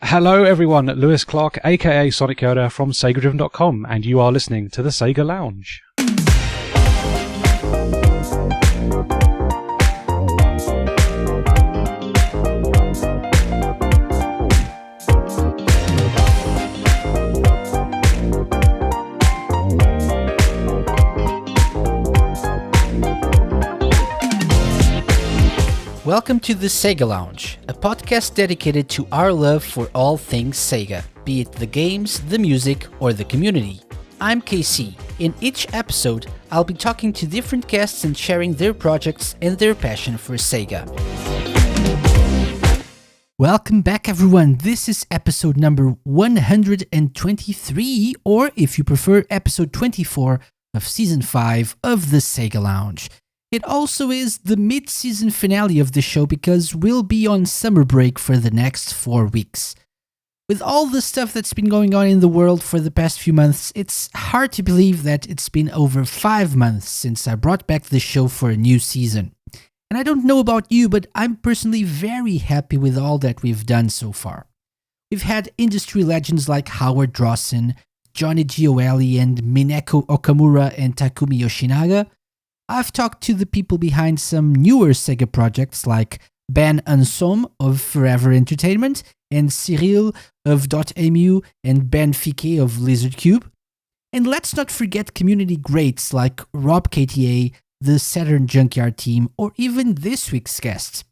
Hello everyone, Lewis Clark, aka Sonic Yoda from SEGADriven.com, and you are listening to the Sega Lounge. Welcome to the Sega Lounge, a podcast dedicated to our love for all things Sega, be it the games, the music, or the community. I'm KC. In each episode, I'll be talking to different guests and sharing their projects and their passion for Sega. Welcome back everyone, this is episode number 123, or if you prefer, episode 24 of season 5 of the Sega Lounge. It also is the mid-season finale of the show because we'll be on summer break for the next 4 weeks. With all the stuff that's been going on in the world for the past few months, it's hard to believe that it's been over 5 months since I brought back the show for a new season. And I don't know about you, but I'm personally very happy with all that we've done so far. We've had industry legends like Howard Drawson, Johnny Gioeli, and Mineko Okamura and Takumi Yoshinaga. I've talked to the people behind some newer Sega projects like Ben Ansom of Forever Entertainment and Cyril of .emu and Ben Fiquet of Lizard Cube. And let's not forget community greats like Rob KTA, the Saturn Junkyard team, or even this week's guest.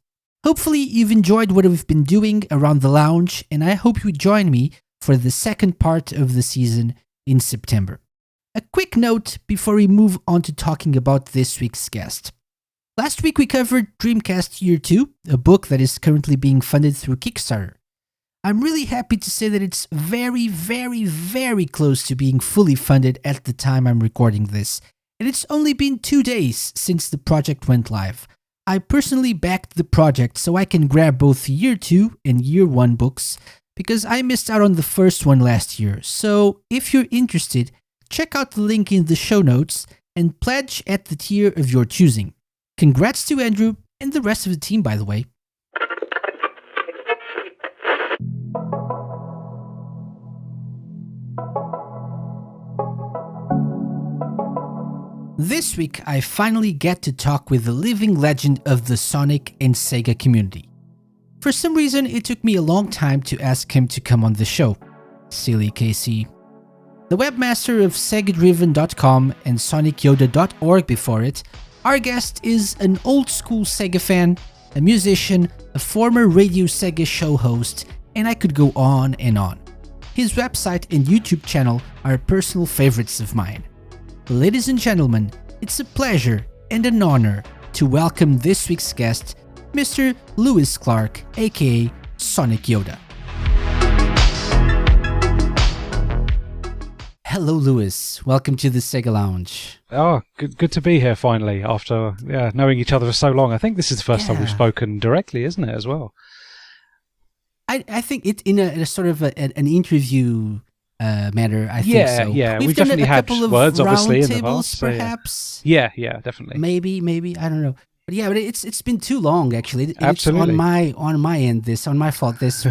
Hopefully you've enjoyed what we've been doing around the lounge, and I hope you join me for the second part of the season in September. A quick note before we move on to talking about this week's guest. Last week we covered Dreamcast Year 2, a book that is currently being funded through Kickstarter. I'm really happy to say that it's very, very, very close to being fully funded at the time I'm recording this, and it's only been 2 days since the project went live. I personally backed the project so I can grab both Year 2 and Year 1 books, because I missed out on the first one last year, so if you're interested, check out the link in the show notes and pledge at the tier of your choosing. Congrats to Andrew and the rest of the team, by the way. This week, I finally get to talk with the living legend of the Sonic and Sega community. For some reason, it took me a long time to ask him to come on the show. Silly KC. The webmaster of SEGADriven.com and SonicYoda.org before it, our guest is an old-school Sega fan, a musician, a former Radio Sega show host, and I could go on and on. His website and YouTube channel are personal favorites of mine. Ladies and gentlemen, it's a pleasure and an honor to welcome this week's guest, Mr. Lewis Clark, aka Sonic Yoda. Hello, Lewis. Welcome to the Sega Lounge. Oh, good to be here finally after knowing each other for so long. I think this is the first time we've spoken directly, isn't it, as well? I think it in a sort of an interview manner, I think so. Yeah, We've definitely had words, obviously, in the past. Perhaps. Yeah, definitely. Maybe, I don't know. But yeah, it's been too long, actually. Absolutely. It's on my end, on my fault, because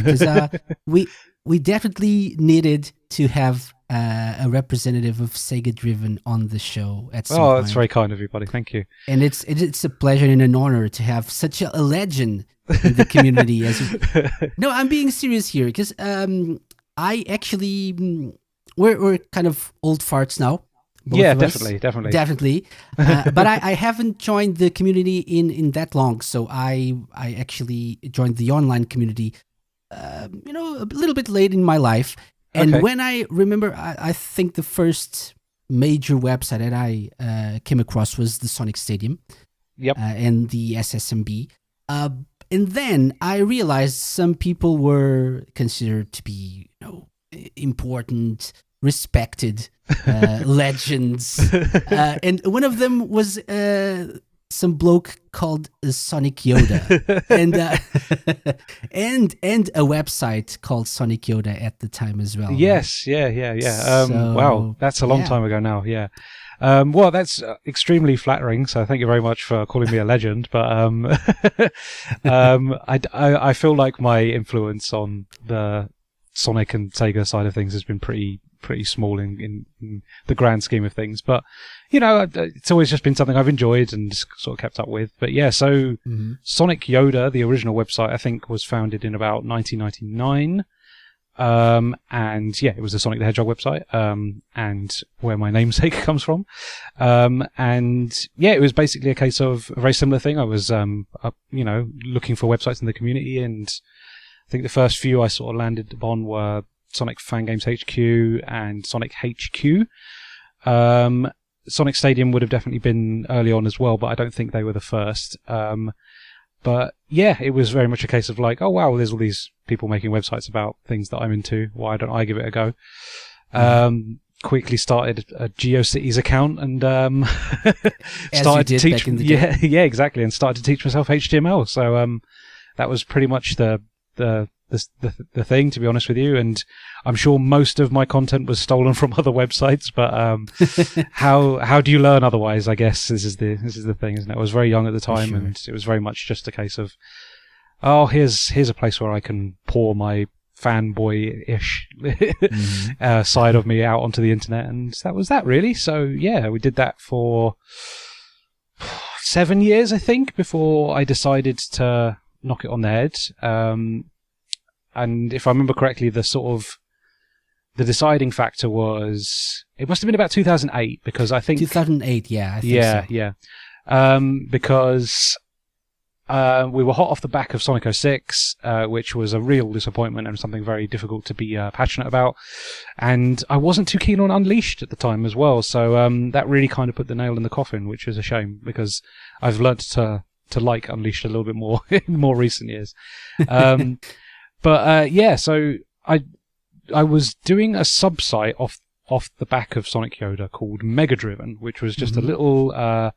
we definitely needed to have a representative of SEGADriven on the show at some point. Oh, that's very kind of you, buddy. Thank you. And it's a pleasure and an honor to have such a legend in the community. No, I'm being serious here because I actually we're kind of old farts now. Yeah, definitely. But I haven't joined the community in that long, so I actually joined the online community, a little bit late in my life. And when I remember, I think the first major website that I came across was the Sonic Stadium. Yep. And the SSMB. And then I realized some people were considered to be, important, respected legends. And one of them was some bloke called Sonic Yoda, and a website called Sonic Yoda at the time as well. Yes, right? Yeah. Wow, that's a long time ago now. Yeah. Well, that's extremely flattering. So thank you very much for calling me a legend. But I feel like my influence on the Sonic and Sega side of things has been pretty small in the grand scheme of things. But, it's always just been something I've enjoyed and sort of kept up with. But yeah, so Sonic Yoda, the original website, I think was founded in about 1999. And yeah, it was the Sonic the Hedgehog website, and where my namesake comes from. And yeah, it was basically a case of a very similar thing. I was, looking for websites in the community, and I think the first few I sort of landed upon were Sonic Fangames HQ and Sonic HQ. Sonic Stadium would have definitely been early on as well, but I don't think they were the first. But yeah, it was very much a case of like, oh wow, there's all these people making websites about things that I'm into. Why don't I give it a go? Quickly started a GeoCities account and started to teach. Yeah, exactly, and started to teach myself HTML. So that was pretty much the thing, to be honest with you. And I'm sure most of my content was stolen from other websites, but how do you learn otherwise? I guess this is the thing, isn't it? I was very young at the time, and it was very much just a case of, oh, here's a place where I can pour my fanboy-ish side of me out onto the internet, and that was that, really. So yeah, we did that for 7 years, I think, before I decided to knock it on the head. And if I remember correctly, the deciding factor was, it must have been about 2008, because I think 2008, yeah, I think so. Yeah. Because we were hot off the back of Sonic 06, which was a real disappointment and something very difficult to be passionate about. And I wasn't too keen on Unleashed at the time as well, so that really kind of put the nail in the coffin, which is a shame, because I've learnt to like Unleashed a little bit more in more recent years. But yeah, so I was doing a sub-site off the back of Sonic Yoda called SEGADriven, which was just a little, I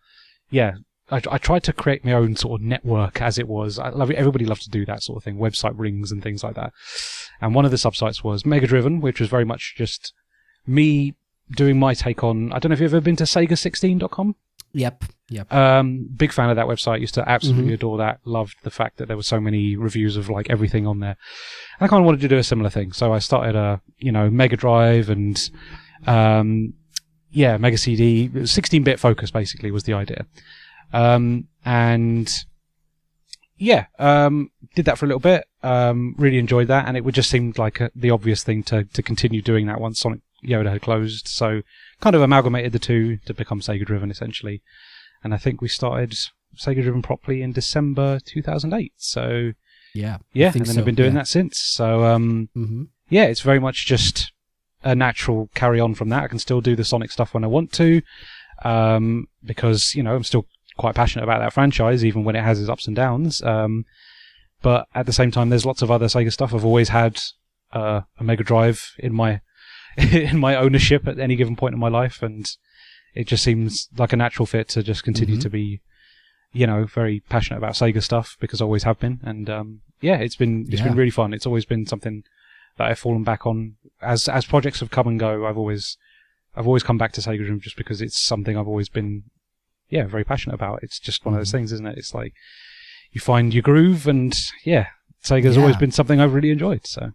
tried to create my own sort of network as it was. Everybody loved to do that sort of thing, website rings and things like that. And one of the sub-sites was SEGADriven, which was very much just me doing my take on, I don't know if you've ever been to Sega16.com? Yep. Big fan of that website. Used to absolutely adore that. Loved the fact that there were so many reviews of like everything on there. And I kind of wanted to do a similar thing, so I started a Mega Drive and Mega CD. 16-bit focus basically was the idea. Did that for a little bit. Really enjoyed that, and it would just seemed like the obvious thing to continue doing that once Sonic Yoda had closed. So kind of amalgamated the two to become SEGADriven essentially. And I think we started SEGADriven properly in December 2008. So yeah, and then I've been doing that since. So it's very much just a natural carry on from that. I can still do the Sonic stuff when I want to, because I'm still quite passionate about that franchise, even when it has its ups and downs. But at the same time, there's lots of other Sega stuff. I've always had a Mega Drive in my ownership at any given point in my life, and it just seems like a natural fit to just continue to be, very passionate about Sega stuff, because I always have been. And it's been really fun. It's always been something that I've fallen back on as projects have come and go. I've always come back to SEGADriven just because it's something I've always been very passionate about. It's just one of those things, isn't it? It's like you find your groove, and Sega's always been something I've really enjoyed. So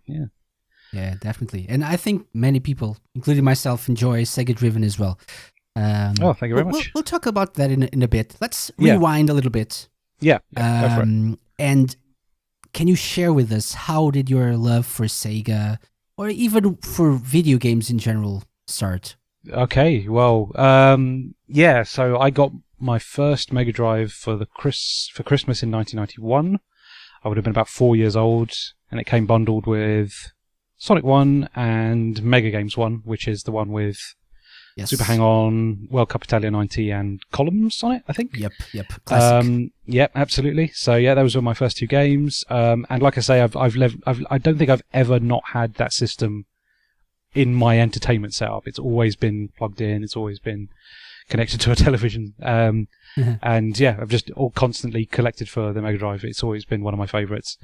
yeah, definitely. And I think many people, including myself, enjoy SEGADriven as well. Thank you very much. We'll talk about that in a bit. Let's rewind a little bit. Yeah, go for it. And can you share with us, how did your love for Sega, or even for video games in general, start? Okay, well, so I got my first Mega Drive for Christmas in 1991. I would have been about 4 years old, and it came bundled with Sonic 1 and Mega Games 1, which is the one with Super Hang-On, World Cup Italia 90, and Columns on it, I think. Yep. Classic. Yep, absolutely. So yeah, those were my first two games. And like I say, I don't think I've ever not had that system in my entertainment setup. It's always been plugged in. It's always been connected to a television. And I've just constantly collected for the Mega Drive. It's always been one of my favourites.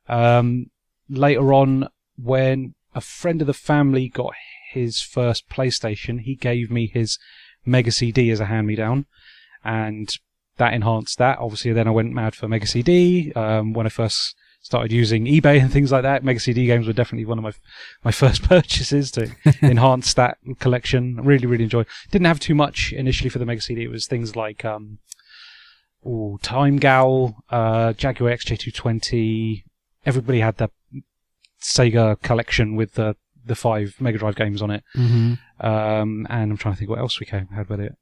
Later on, when a friend of the family got his first PlayStation, he gave me his Mega CD as a hand-me-down, and that enhanced that. Obviously, then I went mad for Mega CD when I first started using eBay and things like that. Mega CD games were definitely one of my first purchases to enhance that collection. I really, really enjoyed. Didn't have too much initially for the Mega CD. It was things like Time Gal, Jaguar XJ220. Everybody had the Sega collection with the 5 Mega Drive games on it. And I'm trying to think what else we had with it.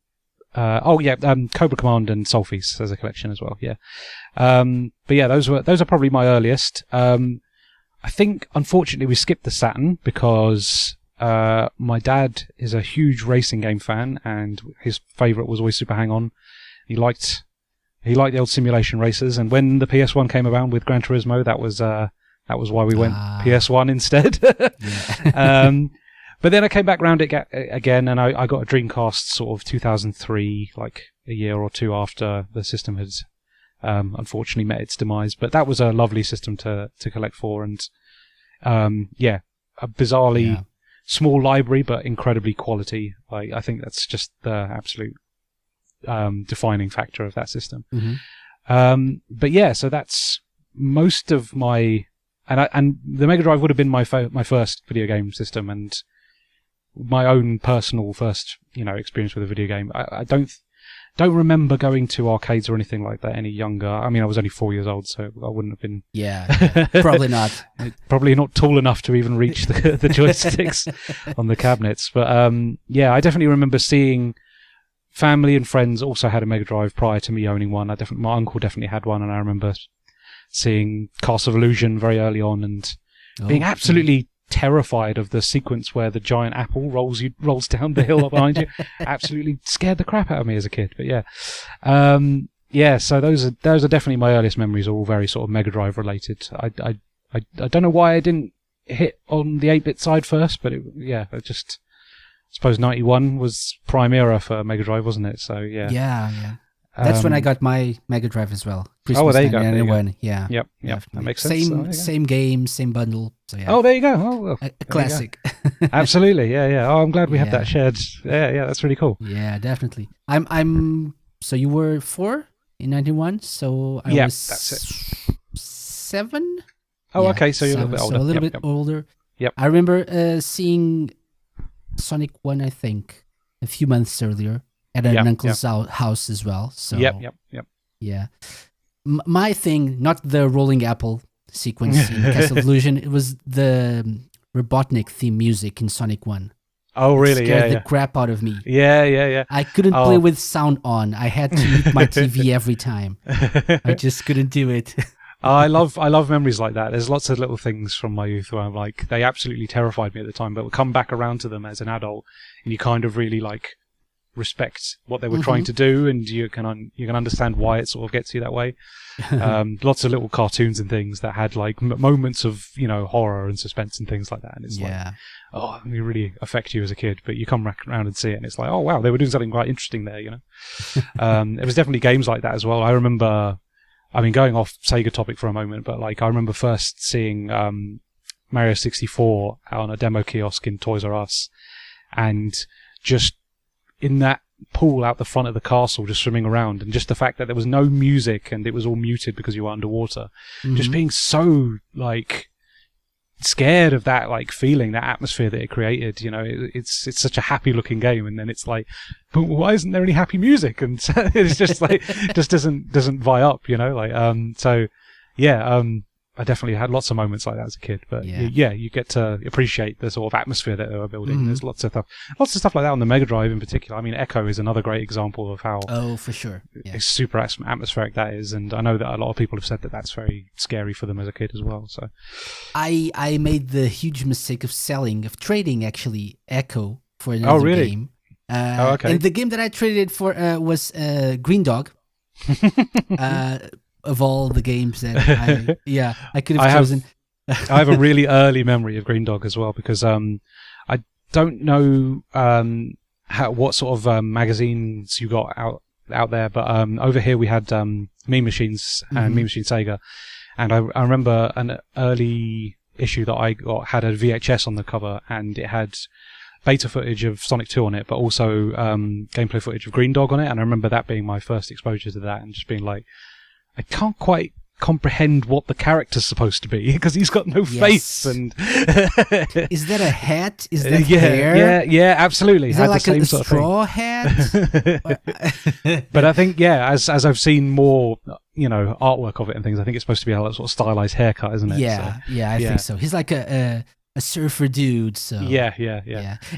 Cobra Command and Solfis as a collection as well. Yeah. But yeah, those are probably my earliest. I think unfortunately we skipped the Saturn because my dad is a huge racing game fan, and his favourite was always Super Hang-On. He liked the old simulation races, and when the PS1 came around with Gran Turismo, that was why we went PS1 instead. But then I came back round it again, and I got a Dreamcast sort of 2003, like a year or two after the system had unfortunately met its demise. But that was a lovely system to collect for, and a bizarrely small library, but incredibly quality. I think that's just the absolute defining factor of that system. But yeah, so that's most of my... And the Mega Drive would have been my first video game system, and my own personal first, experience with a video game. I don't remember going to arcades or anything like that any younger. I mean, I was only 4 years old, so I wouldn't have been... Yeah, probably not. Probably not tall enough to even reach the joysticks on the cabinets. But I definitely remember seeing family and friends also had a Mega Drive prior to me owning one. My uncle definitely had one, and I remember seeing Castle of Illusion very early on and being absolutely terrified of the sequence where the giant apple rolls down the hill behind you. Absolutely scared the crap out of me as a kid. But so those are definitely my earliest memories, all very sort of Mega Drive related. I don't know why I didn't hit on the 8-bit side first, but I suppose 91 was prime era for Mega Drive, wasn't it? So yeah. That's when I got my Mega Drive as well. Christmas there you go. Yeah. Yep. That makes sense. Same game, same bundle. So yeah. Oh, there you go. Oh, well, a classic. Absolutely. Yeah. Oh, I'm glad we have that shared. Yeah. That's really cool. Yeah, definitely. I'm. So you were 4 in 91. So I was that's it. 7. Oh, okay. So you're a little bit older. So a little bit older. Yep. I remember seeing Sonic 1, I think, a few months earlier. At an uncle's house as well. So Yep. Yeah. My thing, not the rolling apple sequence in Castle of Illusion, it was the Robotnik theme music in Sonic 1. Oh, really? It scared the crap out of me. Yeah. I couldn't play with sound on. I had to mute my TV every time. I just couldn't do it. I love memories like that. There's lots of little things from my youth where I'm like, they absolutely terrified me at the time, but we'll come back around to them as an adult, and you kind of really respect what they were trying to do, and you can understand why it sort of gets you that way. Lots of little cartoons and things that had moments of horror and suspense and things like that, and it's it really affect you as a kid, but you come back around and see it and it's like, oh wow, they were doing something quite interesting there. It was definitely games like that as well. I remember, going off Sega topic for a moment, but I remember first seeing Mario 64 on a demo kiosk in Toys R Us, and just in that pool out the front of the castle, just swimming around, and just the fact that there was no music and it was all muted because you were underwater, just being so scared of that feeling, that atmosphere that it created. It's such a happy looking game, and then it's like, but why isn't there any happy music? And it's just just doesn't vie up, I definitely had lots of moments like that as a kid, but you get to appreciate the sort of atmosphere that they were building. There's lots of stuff like that on the Mega Drive in particular. Echo is another great example of how for sure super atmospheric that is, and I know that a lot of people have said that that's very scary for them as a kid as well. So I made the huge mistake of trading actually Echo for another game. Okay. And the game that I traded for was Green Dog. Of all the games that I could have chosen. I have a really early memory of Green Dog as well, because I don't know what sort of magazines you got out there, but over here we had Mean Machines and Mean Machine Sega, and I remember an early issue that I got had a VHS on the cover, and it had beta footage of Sonic 2 on it, but also gameplay footage of Green Dog on it, and I remember that being my first exposure to that, and just being like, I can't quite comprehend what the character's supposed to be because he's got no face. And is that a hat? Is that hair? Yeah, absolutely. Is that like a straw hat? But I think, as I've seen more, artwork of it and things, I think it's supposed to be a sort of stylized haircut, isn't it? Yeah, I think so. He's like a surfer dude. So yeah.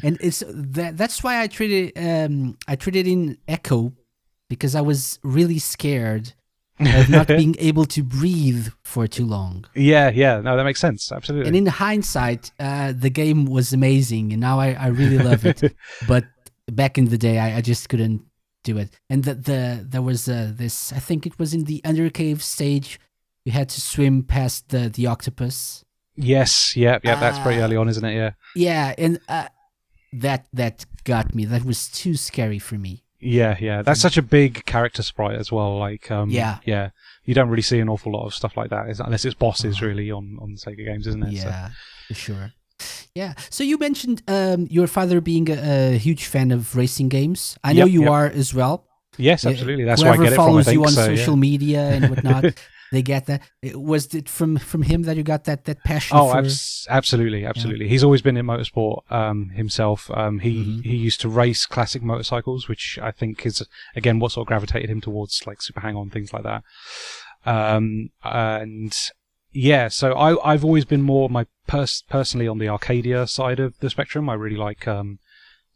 And it's that's why I traded in Echo, because I was really scared of not being able to breathe for too long. Yeah. No, that makes sense. Absolutely. And in hindsight, the game was amazing, and now I really love it. But back in the day, I just couldn't do it. And there was this, I think it was in the Undercave stage, you had to swim past the octopus. Yes, that's pretty early on, isn't it? Yeah. Yeah, and that got me. That was too scary for me. Yeah. That's such a big character sprite as well. Like, you don't really see an awful lot of stuff like that unless it's bosses really on Sega games, isn't it? Yeah, for sure. Yeah. So you mentioned your father being a huge fan of racing games. I know you are as well. Yes, absolutely. That's why I get it from. Whoever follows you on social media and whatnot, they get that. Was it from him that you got that passion? Oh, absolutely. Yeah. He's always been in motorsport himself. He used to race classic motorcycles, which I think is again what sort of gravitated him towards like Super Hang-On, things like that. So I've always been more personally on the Arcadia side of the spectrum. I really like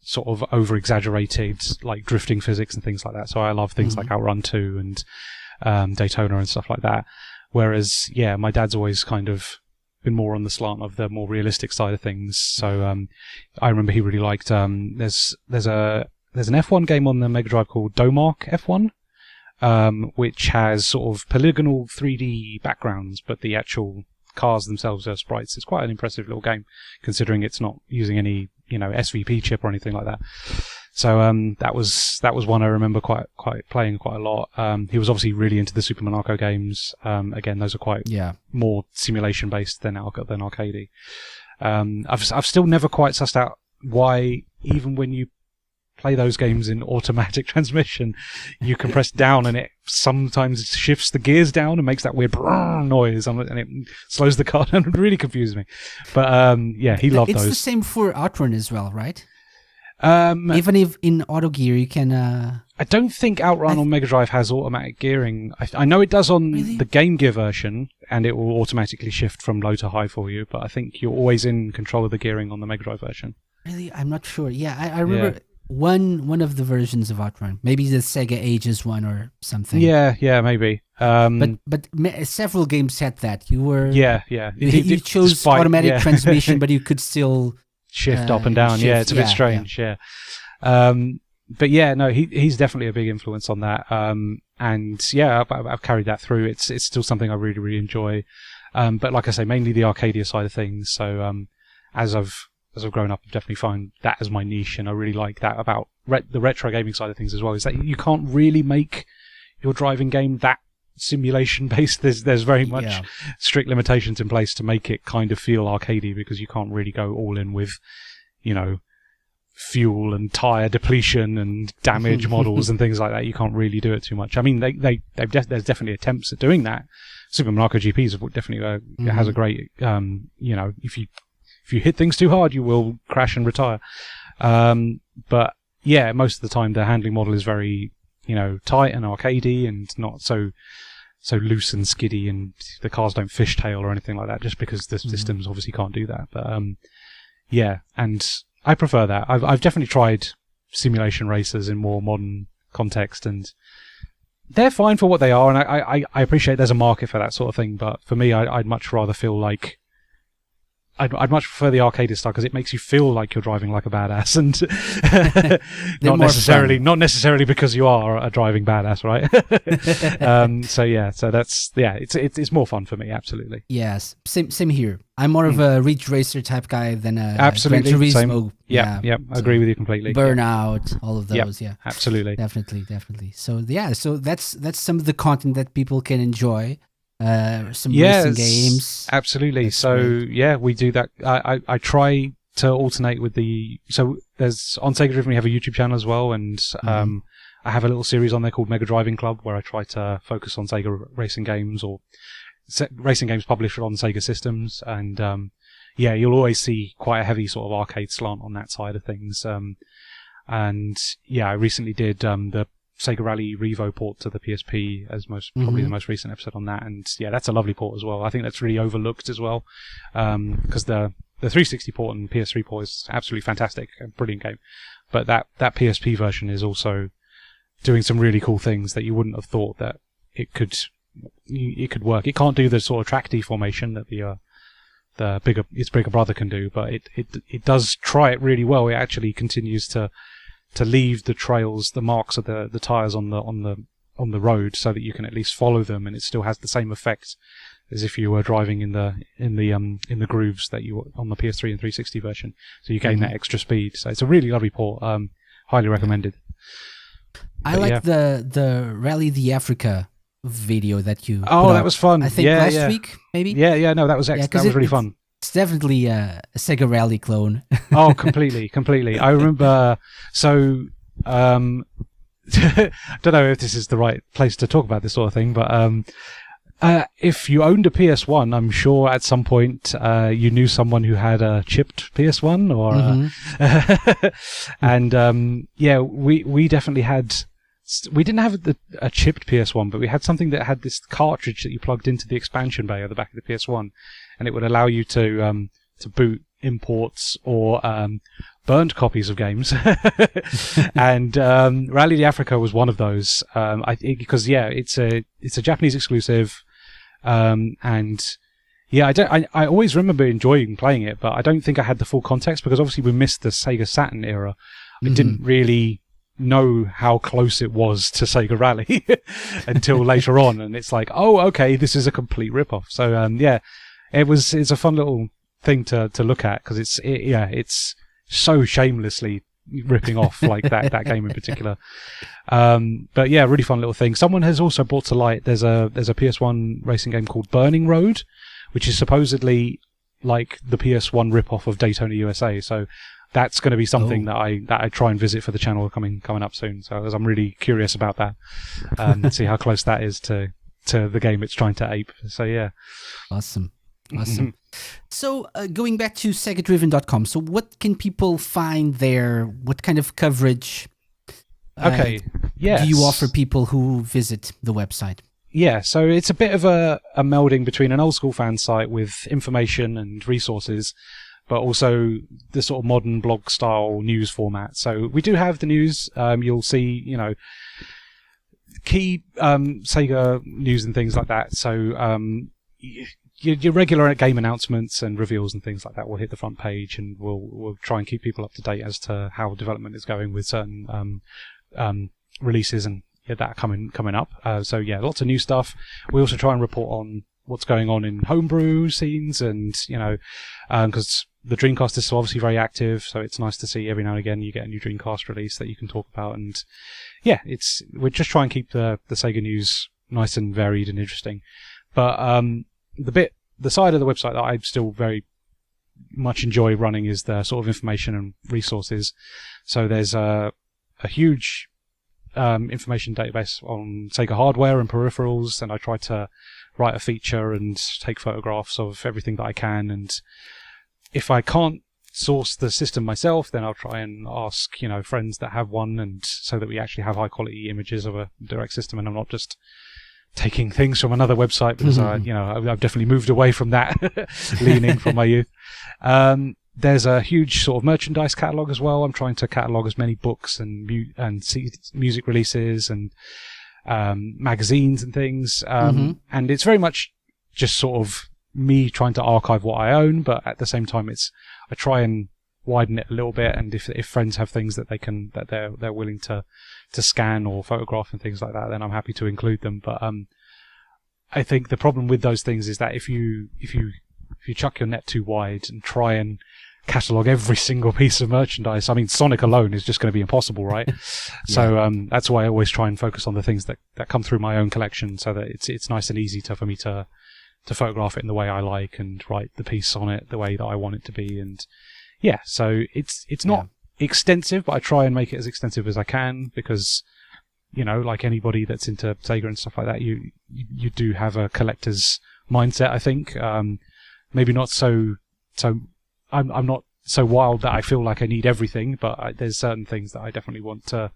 sort of over-exaggerated like drifting physics and things like that. So I love things like Outrun 2 and Daytona and stuff like that. Whereas, my dad's always kind of been more on the slant of the more realistic side of things. So I remember he really liked. There's an F1 game on the Mega Drive called Domark F1, which has sort of polygonal 3D backgrounds, but the actual cars themselves are sprites. It's quite an impressive little game, considering it's not using any SVP chip or anything like that. So that was one I remember quite playing quite a lot. He was obviously really into the Super Monaco games. Again, those are quite more simulation based than arcadey. I've still never quite sussed out why, even when you play those games in automatic transmission, you can press down and it sometimes shifts the gears down and makes that weird noise and it slows the car down. It really confused me. But he loved those. It's the same for Outrun as well, right? Even if in auto gear you can... I don't think Outrun on Mega Drive has automatic gearing. I know it does on the Game Gear version, and it will automatically shift from low to high for you, but I think you're always in control of the gearing on the Mega Drive version. Really? I'm not sure. Yeah, I remember one of the versions of Outrun. Maybe the Sega Ages one or something. Yeah, maybe. But several games had that. You were... Yeah. You chose automatic transmission, but you could still... shift up and down. Shift, it's a bit strange. Yeah. But he's definitely a big influence on that. I've carried that through. It's still something I really, really enjoy. But like I say, mainly the Arcadia side of things. So, as I've grown up, I've definitely found that as my niche, and I really like that about the retro gaming side of things as well, is that you can't really make your driving game that simulation based. There's very much strict limitations in place to make it kind of feel arcadey, because you can't really go all in with fuel and tire depletion and damage models and things like that. You can't really do it too much. I mean, there's definitely attempts at doing that. Super Monaco GPs have definitely has a great if you hit things too hard, you will crash and retire. But most of the time the handling model is very tight and arcadey and not so loose and skiddy, and the cars don't fishtail or anything like that, just because the systems obviously can't do that. But and I prefer that. I've definitely tried simulation racers in more modern context, and they're fine for what they are, and I appreciate there's a market for that sort of thing. But for me, I'd much rather feel like I'd much prefer the arcade style, because it makes you feel like you're driving like a badass, and not necessarily because you are a driving badass, right? So that's it's more fun for me, absolutely. Yes, same here. I'm more of a Ridge Racer type guy than a absolutely Gran Turismo. Same. Yeah, I agree with you completely. Burnout, all of those. Yeah, absolutely, definitely. So so that's some of the content that people can enjoy. Some racing games. Absolutely. So we do that. I try to alternate with there's on SEGADriven we have a YouTube channel as well, and I have a little series on there called SEGADriven Club, where I try to focus on Sega racing games or racing games published on Sega systems. And yeah, you'll always see quite a heavy sort of arcade slant on that side of things. And yeah, I recently did the Sega Rally Revo port to the PSP as probably the most recent episode on that. And yeah, that's a lovely port as well. I think that's really overlooked as well, because the 360 port and PS3 port is absolutely fantastic, a brilliant game. But that PSP version is also doing some really cool things that you wouldn't have thought that it could work. It can't do the sort of track deformation that its bigger brother can do, but it does try it really well. It actually continues to leave the trails, the marks of the tires on the road, so that you can at least follow them, and it still has the same effect as if you were driving in the grooves that you on the PS3 and 360 version. So you gain that extra speed. So it's a really lovely port. Highly recommended. I like the Rally the Africa video that you. Oh, that was fun. I think last week, maybe. Yeah. No, that was that was really fun. It's definitely a Sega Rally clone. Oh, completely. I remember. So, don't know if this is the right place to talk about this sort of thing, but if you owned a PS1, I'm sure at some point you knew someone who had a chipped PS1, or and yeah, we definitely had. We didn't have a chipped PS1, but we had something that had this cartridge that you plugged into the expansion bay at the back of the PS1, and it would allow you to boot imports or burned copies of games. And Rally the Africa was one of those. Because it's a Japanese exclusive, and yeah, I always remember enjoying playing it, but I don't think I had the full context, because obviously we missed the Sega Saturn era. I didn't really know how close it was to Sega Rally until later on, and it's like, oh, okay, this is a complete rip-off. So yeah, it's a fun little thing to look at, because it's so shamelessly ripping off like that game in particular. But yeah, really fun little thing. Someone has also brought to light, there's a PS1 racing game called Burning Road, which is supposedly like the PS1 rip-off of Daytona USA. So that's going to be something that I try and visit for the channel coming up soon. So I'm really curious about that, and see how close that is to the game it's trying to ape. So yeah. Awesome. So going back to SEGADriven.com, so what can people find there? What kind of coverage do you offer people who visit the website? Yeah, so it's a bit of a melding between an old school fan site with information and resources, but also the sort of modern blog style news format. So we do have the news. You'll see, key Sega news and things like that. So your regular game announcements and reveals and things like that will hit the front page, and we'll try and keep people up to date as to how development is going with certain releases and that coming up. So yeah, lots of new stuff. We also try and report on what's going on in homebrew scenes, and because the Dreamcast is obviously very active, so it's nice to see every now and again you get a new Dreamcast release that you can talk about. And yeah, we're just trying to keep the Sega news nice and varied and interesting. But the side of the website that I still very much enjoy running is the sort of information and resources. So there's a huge information database on Sega hardware and peripherals, and I try to write a feature and take photographs of everything that I can. And if I can't source the system myself, then I'll try and ask friends that have one, and so that we actually have high quality images of a direct system, and I'm not just taking things from another website, because I've definitely moved away from that leaning from my youth. There's a huge sort of merchandise catalog as well. I'm trying to catalog as many books and music releases and magazines and things. And it's very much just sort of me trying to archive what I own, but at the same time, I try and widen it a little bit. And if friends have things that they're willing to scan or photograph and things like that, then I'm happy to include them. But I think the problem with those things is that if you chuck your net too wide and try and catalog every single piece of merchandise, I mean, Sonic alone is just going to be impossible, right? Yeah. So that's why I always try and focus on the things that come through my own collection, so that it's nice and easy for me to photograph it in the way I like and write the piece on it the way that I want it to be. And yeah, so it's not extensive, but I try and make it as extensive as I can, because like anybody that's into Sega and stuff like that, you do have a collector's mindset, I think. Maybe not so I'm not so wild that I feel like I need everything, but there's certain things that I definitely want to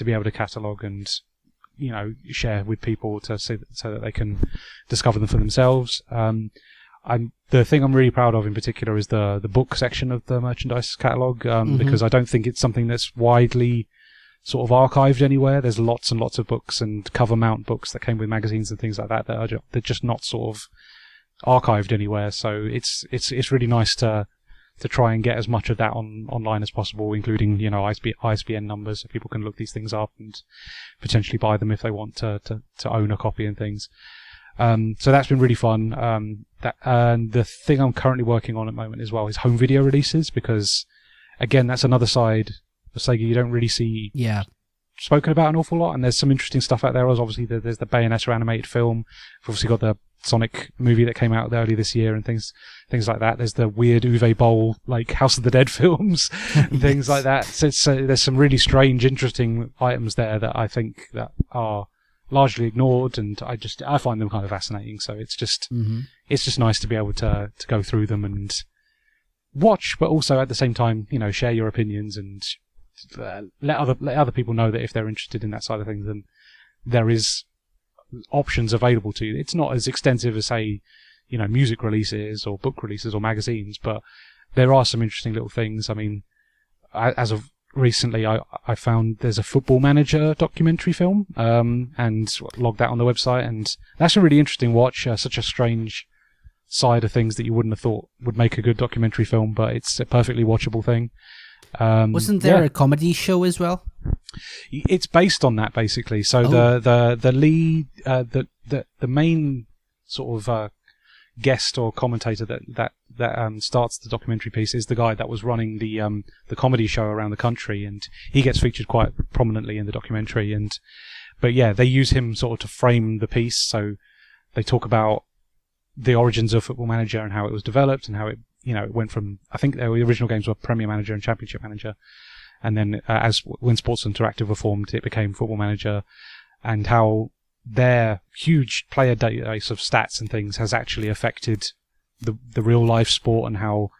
be able to catalogue and share with people so that they can discover them for themselves. The thing I'm really proud of in particular is the book section of the merchandise catalogue, because I don't think it's something that's widely sort of archived anywhere. There's lots and lots of books and cover mount books that came with magazines and things like that they're just not sort of archived anywhere. So it's really nice to try and get as much of that online as possible, including ISBN numbers, so people can look these things up and potentially buy them if they want to own a copy and things. So that's been really fun. And the thing I'm currently working on at the moment as well is home video releases, because again, that's another side of Sega you don't really see spoken about an awful lot, and there's some interesting stuff out there. Obviously, there's the Bayonetta animated film. We've obviously got the Sonic movie that came out earlier this year and things like that. There's the weird Uwe Boll, like House of the Dead films and things like that. So there's some really strange, interesting items there that I think that are largely ignored, and I find them kind of fascinating. So it's just nice to be able to go through them and watch, but also at the same time, share your opinions and let other people know that if they're interested in that side of things, then there is options available to you. It's not as extensive as, say, music releases or book releases or magazines, but there are some interesting little things. I mean, as of recently, I found there's a Football Manager documentary film, and logged that on the website, and that's a really interesting watch. Such a strange side of things that you wouldn't have thought would make a good documentary film, but it's a perfectly watchable thing. Wasn't there a comedy show as well? It's based on that, basically. So the lead, the main sort of guest or commentator that starts the documentary piece is the guy that was running the comedy show around the country, and he gets featured quite prominently in the documentary. But yeah, they use him sort of to frame the piece. So they talk about the origins of Football Manager and how it was developed and how it went from, I think the original games were Premier Manager and Championship Manager, and then when Sports Interactive were formed, it became Football Manager, and how their huge player database of stats and things has actually affected the real life sport, and how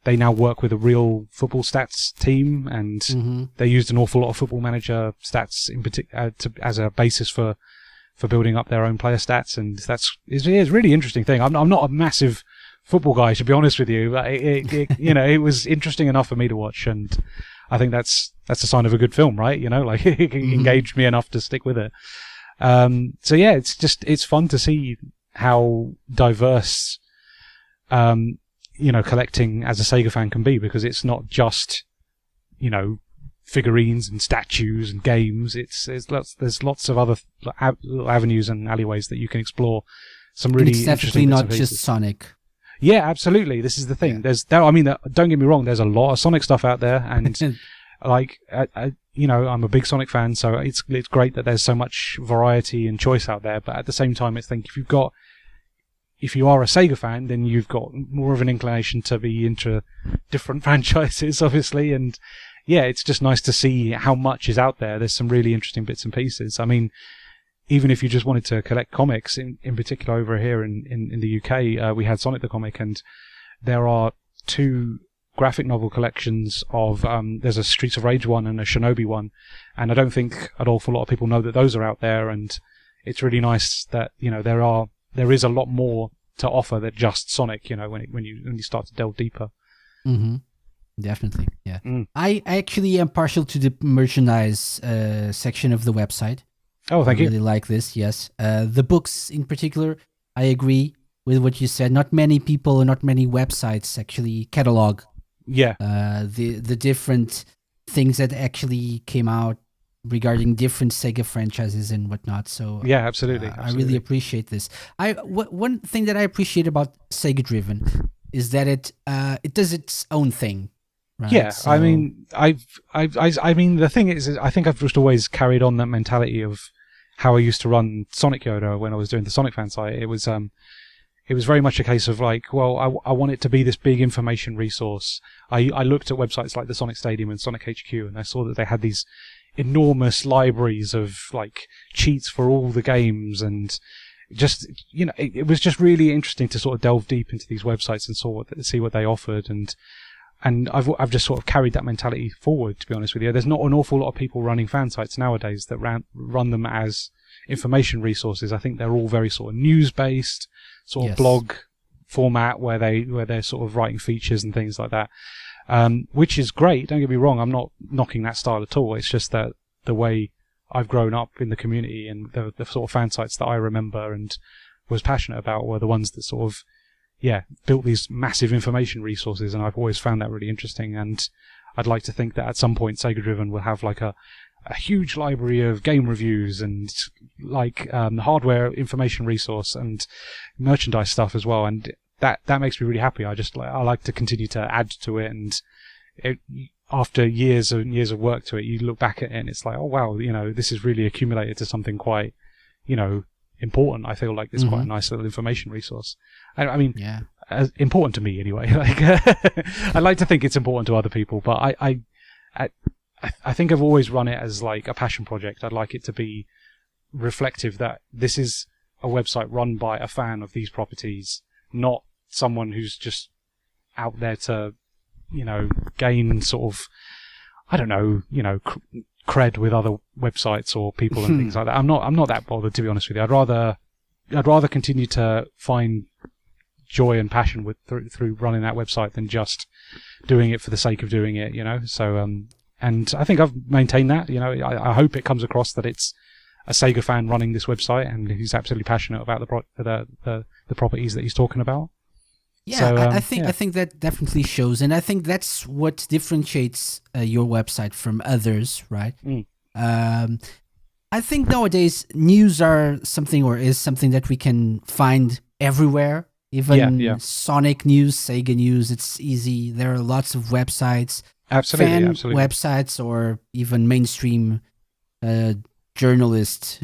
they now work with a real football stats team, and they used an awful lot of Football Manager stats in particular as a basis for building up their own player stats, and it's a really interesting thing. I'm not a massive football guy, to be honest with you, but it was interesting enough for me to watch, and I think that's a sign of a good film, right? Like it engaged me enough to stick with it. So yeah, it's fun to see how diverse, collecting as a Sega fan can be, because it's not just, figurines and statues and games. There's lots of other avenues and alleyways that you can explore. Some really it's definitely not just Sonic. Yeah, absolutely. This is the thing. Yeah. Don't get me wrong. There's a lot of Sonic stuff out there, and like, I'm a big Sonic fan, so it's great that there's so much variety and choice out there. But at the same time, if you are a Sega fan, then you've got more of an inclination to be into different franchises, obviously. And yeah, it's just nice to see how much is out there. There's some really interesting bits and pieces. I mean, even if you just wanted to collect comics, in particular over here in the UK, we had Sonic the Comic, and there are 2 graphic novel collections of, there's a Streets of Rage one and a Shinobi one, and I don't think an awful lot of people know that those are out there, and it's really nice that, there is a lot more to offer than just Sonic, when you start to delve deeper. Mm-hmm. Definitely, yeah. I actually am partial to the merchandise section of the website. Oh, thank you. I really like this, yes. The books in particular, I agree with what you said. Not many people, not many websites actually catalog the different things that actually came out regarding different Sega franchises and whatnot. So yeah, absolutely. I really appreciate this. One thing that I appreciate about SEGADriven is that it does its own thing. Right? Yeah, so, I mean, the thing is, I think I've just always carried on that mentality of how I used to run Sonic Yoda when I was doing the Sonic fan site. It was very much a case of like, well, I want it to be this big information resource. I looked at websites like the Sonic Stadium and Sonic HQ, and I saw that they had these enormous libraries of like cheats for all the games, and just, you know, it was just really interesting to sort of delve deep into these websites and see what they offered, and I've just sort of carried that mentality forward, to be honest with you. There's not an awful lot of people running fan sites nowadays that run them as information resources. I think they're all very sort of news based, sort of blog format where they're sort of writing features and things like that, which is great. Don't get me wrong, I'm not knocking that style at all. It's just that the way I've grown up in the community and the sort of fan sites that I remember and was passionate about were the ones that sort of, built these massive information resources, and I've always found that really interesting. And I'd like to think that at some point SEGADriven will have like a huge library of game reviews and like hardware information resource and merchandise stuff as well. And that makes me really happy. I like to continue to add to it, and after years and years of work to it, you look back at it and it's like, oh wow, you know, this has really accumulated to something quite, you know, important. I feel like it's quite a nice little information resource. I mean, important to me anyway. Like, I like to think it's important to other people, but I think I've always run it as like a passion project. I'd like it to be reflective that this is a website run by a fan of these properties, not someone who's just out there to, you know, gain sort of, I don't know, you know, cred with other websites or people and things like that. I'm not that bothered, to be honest with you. I'd rather continue to find joy and passion through running that website than just doing it for the sake of doing it, you know. So and I think I've maintained that. You know, I hope it comes across that it's a Sega fan running this website and he's absolutely passionate about the properties that he's talking about. Yeah, so, I think that definitely shows, and I think that's what differentiates your website from others, right? I think nowadays news is something that we can find everywhere. Even Sonic news, Sega news, it's easy. There are lots of websites, absolutely. websites, or even mainstream game journalist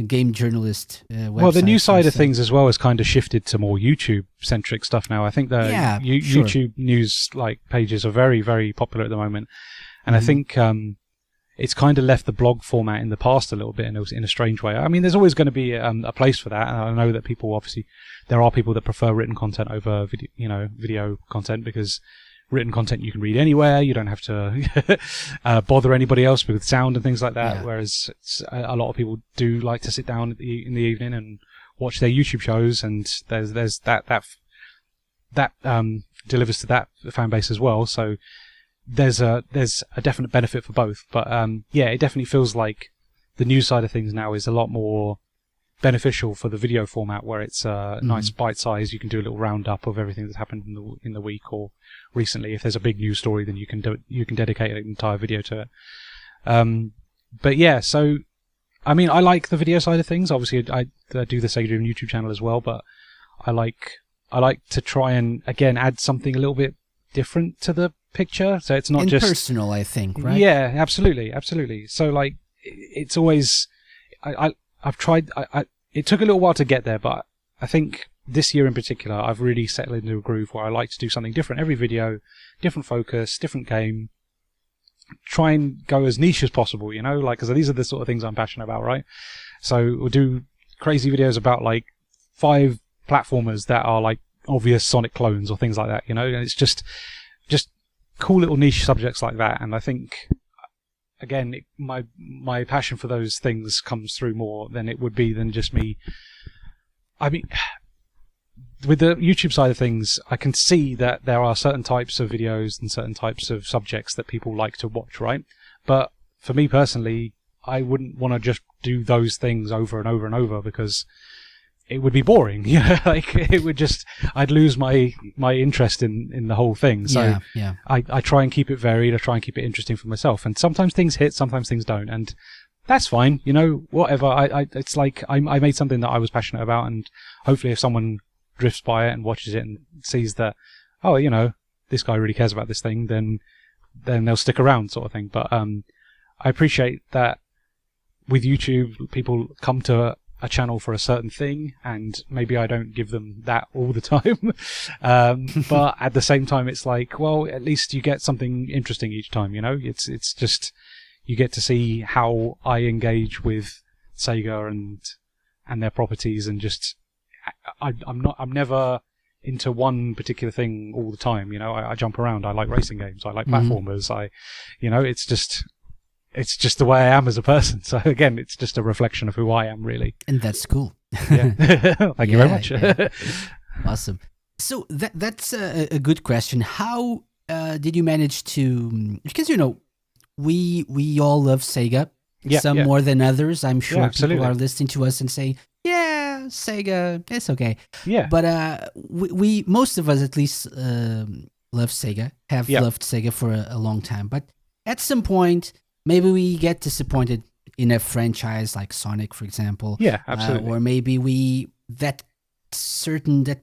websites. Well, the news side of things as well has kind of shifted to more YouTube-centric stuff now. I think the YouTube news like pages are very, very popular at the moment. And I think it's kind of left the blog format in the past a little bit in a strange way. I mean, there's always going to be a place for that. And I know that there are people that prefer written content over video content, because written content you can read anywhere. You don't have to bother anybody else with sound and things like that. Yeah. Whereas a lot of people do like to sit down in the evening and watch their YouTube shows, and there's that delivers to that fan base as well. So there's a definite benefit for both. But it definitely feels like the news side of things now is a lot more beneficial for the video format, where it's nice bite size. You can do a little roundup of everything that's happened in the week or recently. If there's a big news story, then you can dedicate an entire video to it. But yeah, so I mean, I like the video side of things. Obviously, I do the SEGADriven YouTube channel as well, but I like to try and again add something a little bit different to the picture, so it's not just personal. I think, right? Yeah, absolutely. So like, it's always I've tried. It took a little while to get there, but I think this year in particular, I've really settled into a groove where I like to do something different every video, different focus, different game. Try and go as niche as possible, you know, like, because these are the sort of things I'm passionate about, right? So we'll do crazy videos about like 5 platformers that are like obvious Sonic clones or things like that, you know. And it's just cool little niche subjects like that, and I think, again, my passion for those things comes through more than it would be than just me. I mean, with the YouTube side of things, I can see that there are certain types of videos and certain types of subjects that people like to watch, right? But for me personally, I wouldn't want to just do those things over and over and over, because it would be boring, you know, like it would just, I'd lose my interest in the whole thing. So I try and keep it varied. I try and keep it interesting for myself. And sometimes things hit, sometimes things don't. And that's fine, you know, whatever. It's like I made something that I was passionate about, and hopefully if someone drifts by it and watches it and sees that, oh, you know, this guy really cares about this thing, then they'll stick around, sort of thing. But I appreciate that with YouTube, people come to a channel for a certain thing, and maybe I don't give them that all the time. But at the same time, it's like, well, at least you get something interesting each time, you know? It's just, you get to see how I engage with Sega and their properties, and just I'm never into one particular thing all the time. You know, I jump around. I like racing games. I like platformers. It's just the way I am as a person. So again, it's just a reflection of who I am, really. And that's cool. Yeah. Thank you very much. Yeah. Awesome. So that's a good question. How did you manage to? Because we all love Sega. Some more than others. I'm sure people are listening to us and saying, "Yeah, Sega, it's okay." Yeah. But we most of us at least love Sega. Have loved Sega for a long time. But at some point, maybe we get disappointed in a franchise like Sonic, for example. Yeah, absolutely. Or maybe that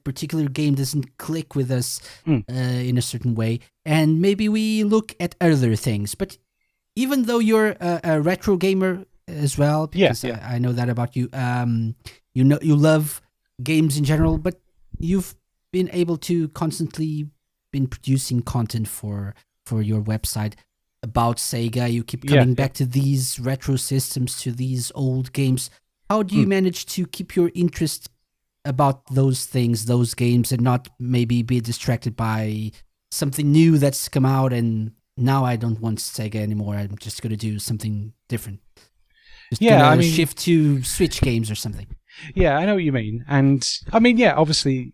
particular game doesn't click with us in a certain way, and maybe we look at other things. But even though you're a retro gamer as well, because I know that about you, you love games in general, but you've been able to constantly been producing content for your website about Sega. You keep coming back to these retro systems, to these old games. How do you manage to keep your interest about those things, those games, and not maybe be distracted by something new that's come out and now I don't want Sega anymore, I'm just going to do something different? Just shift to Switch games or something. Yeah, I know what you mean. And I mean, obviously,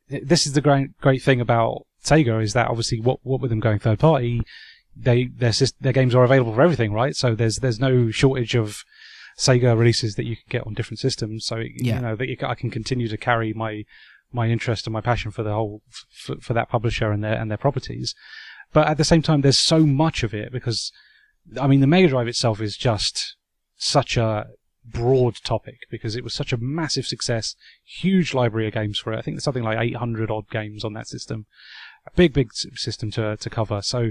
this is the great thing about Sega, is that obviously what with them going third party, their games are available for everything, right? So there's no shortage of Sega releases that you can get on different systems. So I can continue to carry my interest and my passion for the whole for that publisher and their properties. But at the same time, there's so much of it, because I mean the Mega Drive itself is just such a broad topic, because it was such a massive success, huge library of games for it. I think there's something like 800 odd games on that system, a big system to cover. So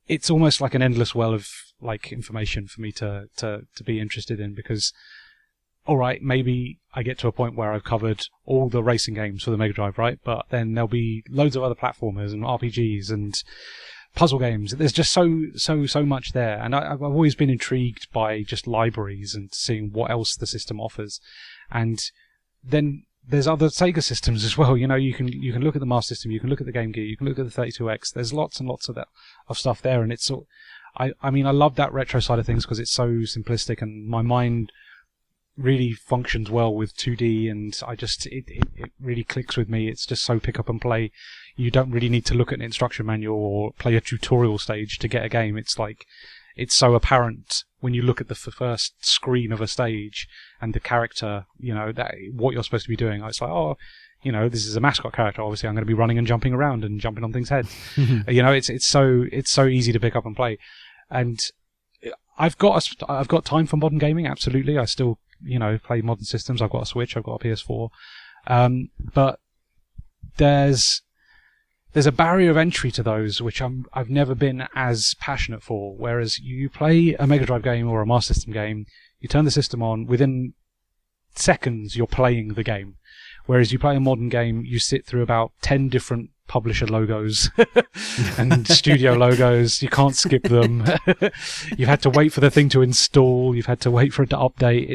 it's almost like an endless well of like information for me to be interested in, because all right, maybe I get to a point where I've covered all the racing games for the Mega Drive, right? But then there'll be loads of other platformers and RPGs and puzzle games. There's just so much there, and I've always been intrigued by just libraries and seeing what else the system offers. And then there's other Sega systems as well. You know, you can look at the Master System, you can look at the Game Gear, you can look at the 32X. There's lots and lots of stuff there, and it's I mean, I love that retro side of things because it's so simplistic, and my mind really functions well with 2D, and it really clicks with me. It's just so pick up and play. You don't really need to look at an instruction manual or play a tutorial stage to get a game. It's like, it's so apparent when you look at the first screen of a stage and the character, you know, that what you're supposed to be doing. It's like, oh, you know, this is a mascot character. Obviously, I'm going to be running and jumping around and jumping on things' heads. You know, it's so easy to pick up and play. And I've got time for modern gaming. Absolutely, I still, you know, play modern systems. I've got a Switch. I've got a PS4. But there's a barrier of entry to those which I've never been as passionate for. Whereas you play a Mega Drive game or a Master System game, you turn the system on, within seconds you're playing the game. Whereas you play a modern game, you sit through about 10 different publisher logos and studio logos. You can't skip them. You've had to wait for the thing to install. You've had to wait for it to update.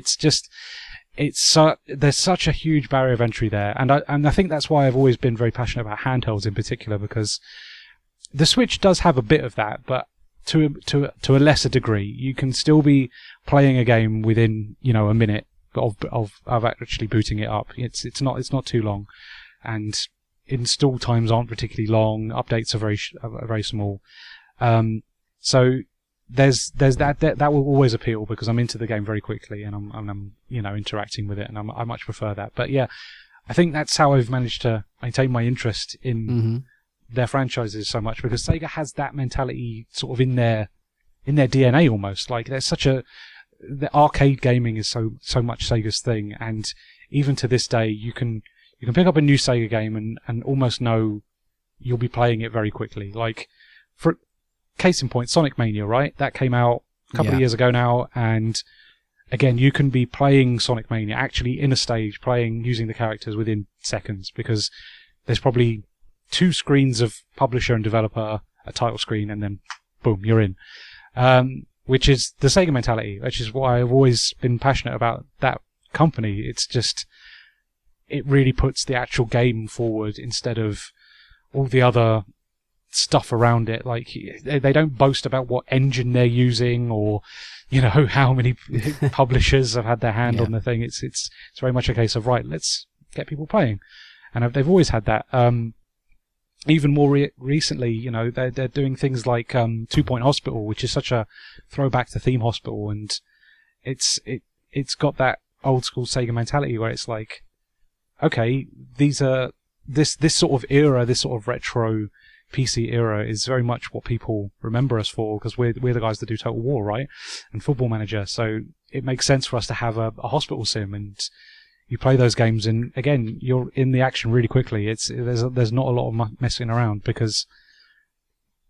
There's such a huge barrier of entry there, and I think that's why I've always been very passionate about handhelds in particular, because the Switch does have a bit of that, but to a lesser degree. You can still be playing a game within, you know, a minute of actually booting it up. It's not too long, and install times aren't particularly long. Updates are very small. So there's that will always appeal, because I'm into the game very quickly, and I'm you know, interacting with it, and I much prefer that. But yeah, I think that's how I've managed to maintain my interest in their franchises so much, because Sega has that mentality sort of in their DNA almost. Like, there's the arcade gaming is so much Sega's thing, and even to this day you can pick up a new Sega game and almost know you'll be playing it very quickly. Like, for case in point, Sonic Mania, right? That came out a couple of years ago now, and again, you can be playing Sonic Mania actually in a stage, playing using the characters within seconds, because there's probably 2 screens of publisher and developer, a title screen, and then boom, you're in. which is the Sega mentality, which is why I've always been passionate about that company. It's just, it really puts the actual game forward instead of all the other stuff around it. Like, they don't boast about what engine they're using or, you know, how many publishers have had their hand on the thing. It's very much a case of, right, let's get people playing. And they've always had that. Even more recently, you know, they're doing things like 2 Point Hospital, which is such a throwback to Theme Hospital, and it's got that old school Sega mentality where it's like, okay, these are this sort of era, this sort of retro PC era is very much what people remember us for, because we're the guys that do Total War, right, and Football Manager. So it makes sense for us to have a hospital sim, and you play those games, and again, you're in the action really quickly. There's not a lot of messing around, because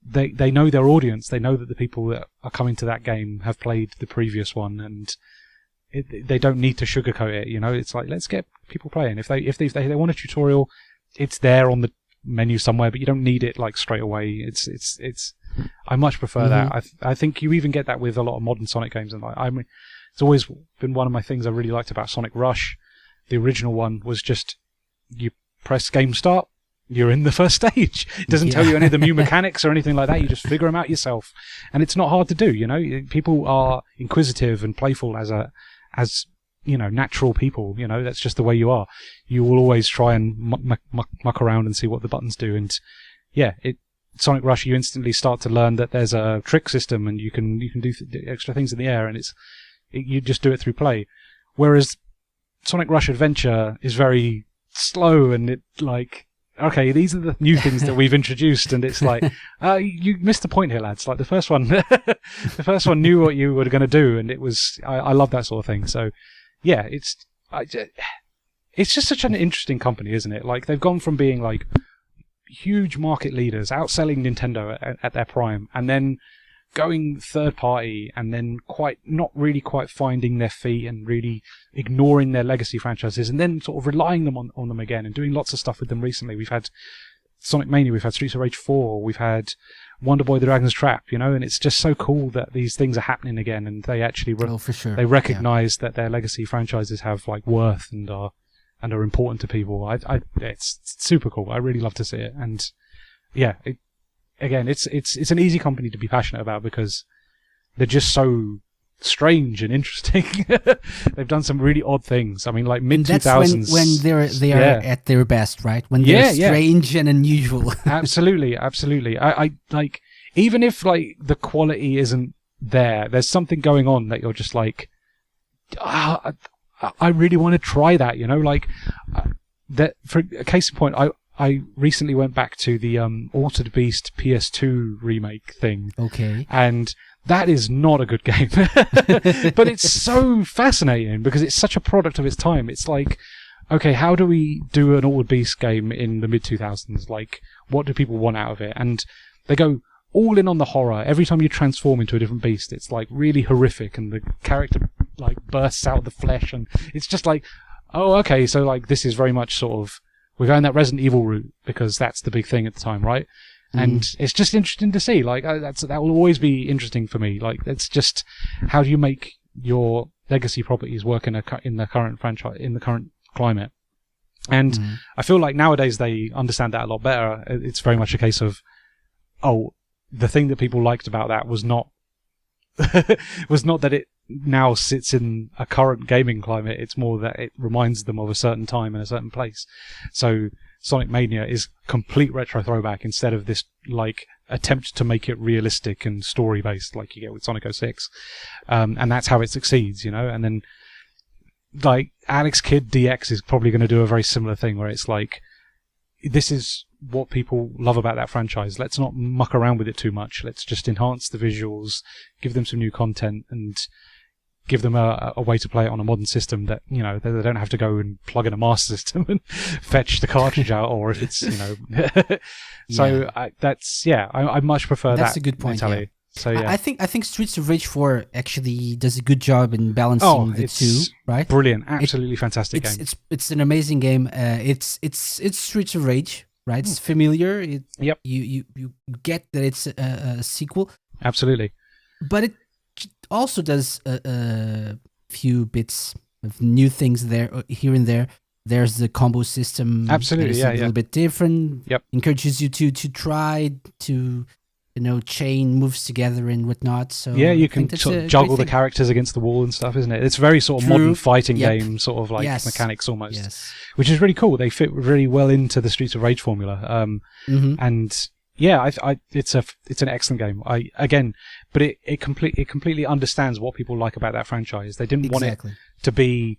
they know their audience. They know that the people that are coming to that game have played the previous one, and they don't need to sugarcoat it. You know, it's like, let's get people playing. If they want a tutorial, it's there on the menu somewhere, but you don't need it like straight away. It's I much prefer that. I think you even get that with a lot of modern Sonic games, and it's always been one of my things I really liked about Sonic Rush. The original one was just, you press game start, you're in the first stage. It doesn't tell you any of the new mechanics or anything like that. You just figure them out yourself, and it's not hard to do. You know, people are inquisitive and playful as you know, natural people. You know, that's just the way you are. You will always try and muck around and see what the buttons do. And yeah, Sonic Rush, you instantly start to learn that there's a trick system, and you can do extra things in the air, and you just do it through play. Whereas Sonic Rush Adventure is very slow, and it like, okay, these are the new things that we've introduced, and it's like, you missed the point here, lads. Like the first one knew what you were going to do, and it was, I love that sort of thing. So yeah, it's just such an interesting company, isn't it? Like, they've gone from being like huge market leaders, outselling Nintendo at their prime, and then going third party, and then not really quite finding their feet, and really ignoring their legacy franchises, and then sort of relying on them again, and doing lots of stuff with them recently. We've had Sonic Mania, we've had Streets of Rage 4, we've had Wonder Boy: The Dragon's Trap, you know, and it's just so cool that these things are happening again, and they actually for sure. They recognize that their legacy franchises have like worth and are important to people. It's super cool. I really love to see it, and yeah, again, it's an easy company to be passionate about, because they're just so strange and interesting. They've done some really odd things. I mean, like mid-2000s. That's when they are at their best, right? When they're strange and unusual. Absolutely. I like, even if like the quality isn't there's something going on that you're just like, I really want to try that, you know, like that. For a case in point, I recently went back to the Altered Beast PS2 remake thing. Okay. And that is not a good game. But it's so fascinating, because it's such a product of its time. It's like, okay, how do we do an Altered Beast game in the mid-2000s? Like, what do people want out of it? And they go all in on the horror. Every time you transform into a different beast, it's like really horrific, and the character like bursts out of the flesh, and it's just like, oh, okay, so like this is very much sort of, we're going that Resident Evil route, because that's the big thing at the time, right? And it's just interesting to see. Like, that will always be interesting for me. Like, it's just, how do you make your legacy properties work in the current franchise, in the current climate? And I feel like nowadays they understand that a lot better. It's very much a case of, oh, the thing that people liked about that was not that it now sits in a current gaming climate. It's more that it reminds them of a certain time and a certain place. So Sonic Mania is complete retro throwback, instead of this like attempt to make it realistic and story based like you get with Sonic 06. And that's how it succeeds, you know. And then like Alex Kidd DX is probably going to do a very similar thing, where it's like, this is what people love about that franchise. Let's not muck around with it too much. Let's just enhance the visuals, give them some new content, and give them a way to play it on a modern system that, you know, they don't have to go and plug in a master system and fetch the cartridge out, or if it's, you know. So I much prefer that. That's a good point. Mentality. So yeah, I think Streets of Rage 4 actually does a good job in balancing the two. Right? Brilliant, absolutely fantastic game. It's an amazing game. It's Streets of Rage, right? It's familiar. You get that it's a sequel. Absolutely. But it also does a few bits of new things there, here and there. There's the combo system. Absolutely, that is yeah, a little bit different. Yep. Encourages you to try to, chain moves together and whatnot. So yeah, you I can think that's sort a of great juggle the thing. characters against the wall and stuff, isn't it? It's very sort of True. modern fighting Yep. game sort of like Yes. mechanics almost, Yes. which is really cool. They fit really well into the Streets of Rage formula. And yeah, it's an excellent game. But it completely understands what people like about that franchise. They didn't want it to be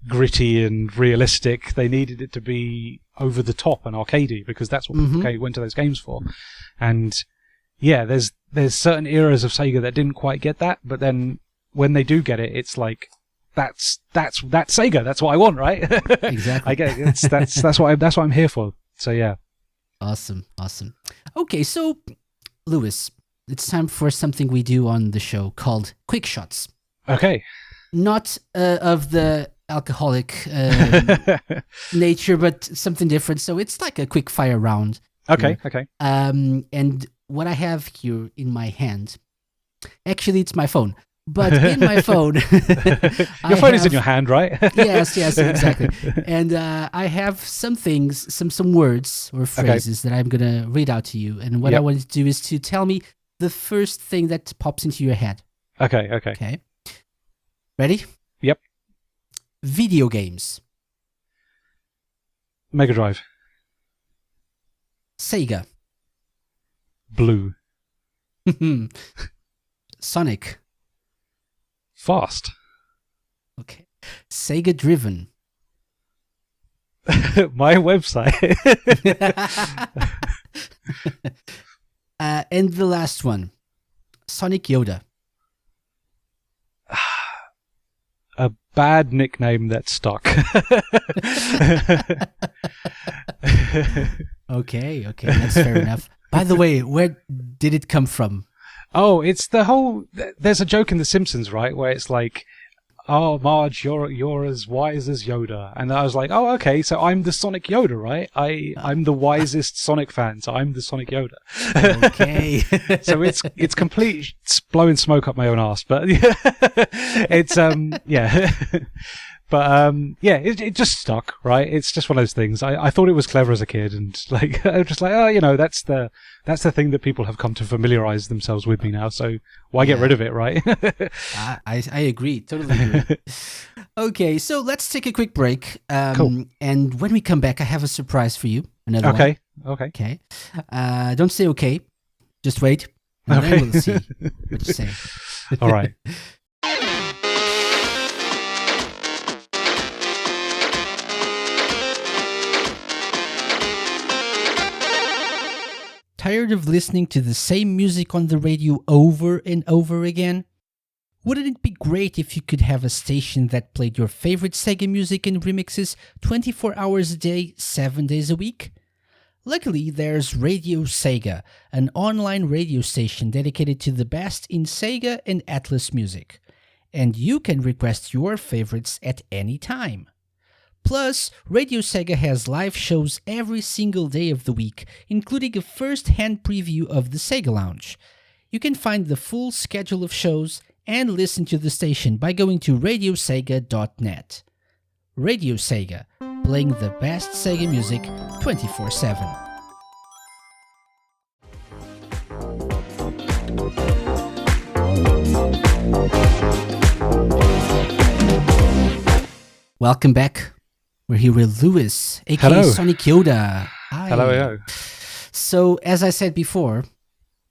gritty and realistic. They needed it to be over the top and arcadey because that's what people went to those games for. And yeah, there's certain eras of Sega that didn't quite get that, but then when they do get it, it's like that's Sega. That's what I want, right? Exactly. I get it. That's what I'm here for. So yeah. Awesome. Okay, so Lewis, it's time for something we do on the show called Quick Shots. Okay. Not of the alcoholic nature, but something different. So it's like a quick fire round. Okay. And what I have here in my hand, actually, it's my phone. But in my phone, your phone is in your hand, right? yes, exactly. And I have some things, some words or phrases that I'm gonna read out to you. And what I want to do is to tell me the first thing that pops into your head. Okay. Ready? Yep. Video games. Mega Drive. Sega. Blue. Sonic. Fast. Okay. SEGADriven. My website. And the last one. Sonic Yoda. A bad nickname that stuck. Okay, that's fair enough. By the way, where did it come from? Oh, it's the whole. There's a joke in The Simpsons, right, where it's like, "Oh, Marge, you're as wise as Yoda," and I was like, "Oh, okay, so I'm the Sonic Yoda, right? I'm the wisest Sonic fan, so I'm the Sonic Yoda." Okay. So it's complete blowing smoke up my own ass, but it's yeah. But yeah, it just stuck, right? It's just one of those things. I thought it was clever as a kid, and like I was just like, oh, that's the thing that people have come to familiarize themselves with me now. So why get rid of it, right? I agree, totally agree. Okay, so let's take a quick break. Cool. And when we come back, I have a surprise for you. Another one. Okay. Don't say okay. Just wait. And then we'll see what you say. All right. Tired of listening to the same music on the radio over and over again? Wouldn't it be great if you could have a station that played your favorite Sega music and remixes 24 hours a day, 7 days a week? Luckily, there's Radio Sega, an online radio station dedicated to the best in Sega and Atlas music. And you can request your favorites at any time. Plus, Radio Sega has live shows every single day of the week, including a first-hand preview of the Sega Lounge. You can find the full schedule of shows and listen to the station by going to radiosega.net. Radio Sega, playing the best Sega music 24/7. Welcome back. We're here with Lewis, aka Hello. Sonic Yoda. Hi. Hello. So, as I said before,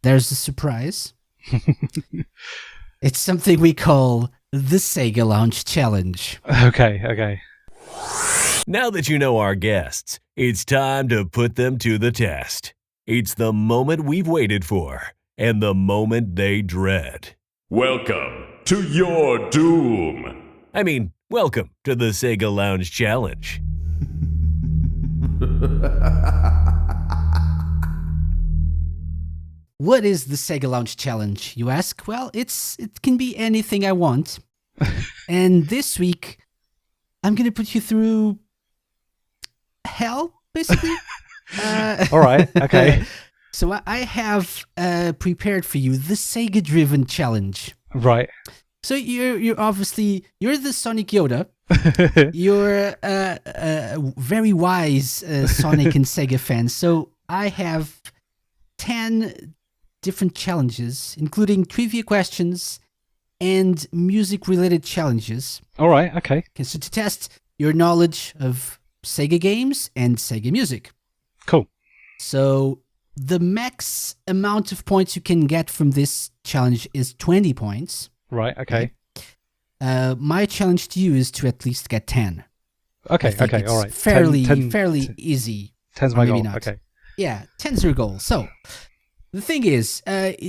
there's a surprise. It's something we call the Sega Lounge Challenge. Okay. Now that you know our guests, it's time to put them to the test. It's the moment we've waited for, and the moment they dread. Welcome to your doom. I mean, welcome to the Sega Lounge Challenge. What is the Sega Lounge Challenge, you ask? Well, it can be anything I want. And this week, I'm going to put you through hell, basically. All right. Okay. So I have prepared for you the SEGADriven Challenge. Right. So you're obviously the Sonic Yoda. You're a very wise Sonic and Sega fan. So I have 10 different challenges, including trivia questions and music-related challenges. All right. Okay. Okay, so to test your knowledge of Sega games and Sega music. Cool. So the max amount of points you can get from this challenge is 20 points. Right. Okay. My challenge to you is to at least get 10. Okay. I think Okay. it's All right. fairly easy. 10's my Maybe goal. not. Okay. Yeah, 10's your goal. So the thing is,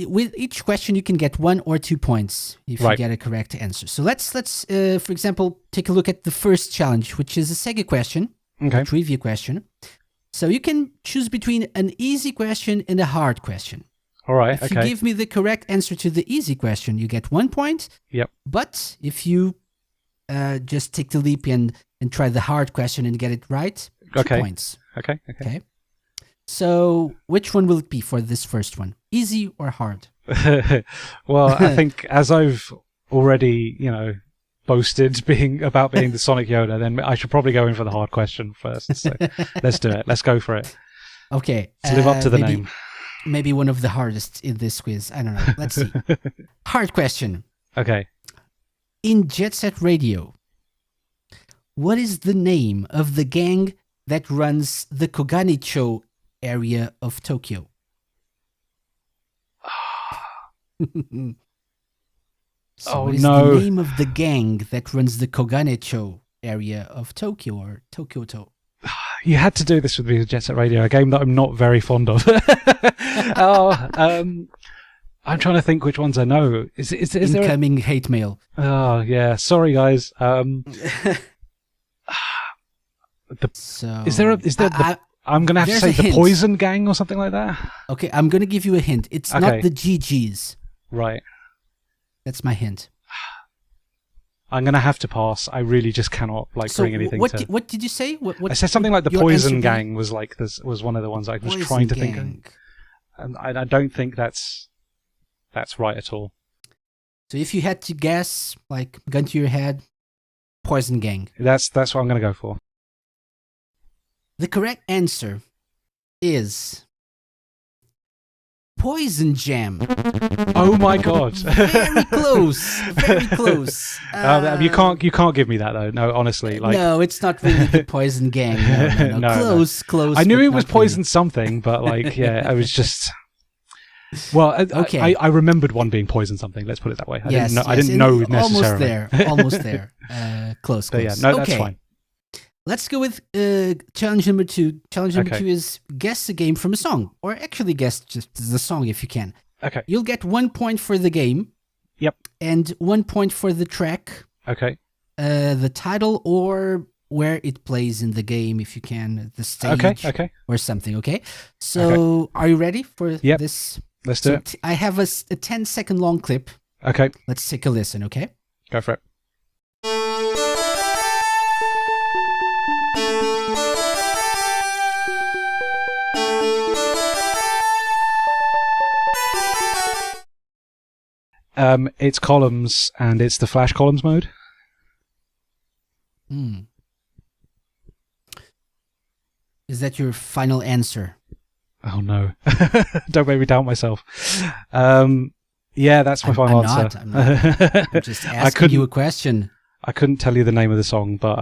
with each question, you can get 1 or 2 points if you get a correct answer. So let's for example, take a look at the first challenge, which is a Sega question, a trivia question. So you can choose between an easy question and a hard question. All right. If you give me the correct answer to the easy question, you get 1 point. Yep. But if you just take the leap and try the hard question and get it right, 2 points. Okay. So which one will it be for this first one? Easy or hard? Well, I think as I've already, boasted about being the Sonic Yoda, then I should probably go in for the hard question first. So let's do it. Let's go for it. Okay. To live up to the name. Maybe one of the hardest in this quiz. I don't know. Let's see. Hard question. Okay. In Jet Set Radio, what is the name of the gang that runs the Koganicho area of Tokyo? So what is the name of the gang that runs the Koganicho area of Tokyo or Tokyo-to? You had to do this with me with Jet Set Radio, a game that I'm not very fond of. I'm trying to think which ones I know. Is incoming hate mail? Oh yeah, sorry guys. I'm gonna have to say the Poison Gang or something like that. Okay, I'm gonna give you a hint. It's not the GGs. Right. That's my hint. I'm gonna have to pass. I really just cannot bring anything. What did you say? What I said something like the Poison Gang was was one of the ones I was trying to think of, and I don't think that's right at all. So if you had to guess, gun to your head, Poison Gang. That's what I'm gonna go for. The correct answer is Poison Jam. Oh my god! Very close. Very close. You can't give me that though. No, honestly, no, it's not really the Poison Gang. No. Close. I knew it was Poison something, but I was just. Well, okay. I remembered one being Poison something. Let's put it that way. I didn't know necessarily. Almost there. Close. But yeah, no, that's fine. Let's go with challenge number 2. Challenge number 2 is guess a game from a song, or actually guess just the song if you can. Okay. You'll get 1 point for the game. Yep. And 1 point for the track. Okay. The title or where it plays in the game, if you can, the stage. Okay. Or something. Okay. So, Are you ready for this? Let's do it. I have a 10-second long clip. Okay. Let's take a listen. Okay. Go for it. It's columns, and it's the flash columns mode. Is that your final answer? Oh no! Don't make me doubt myself. Yeah, that's my final answer. I'm not. I'm just asking you a question. I couldn't tell you the name of the song, but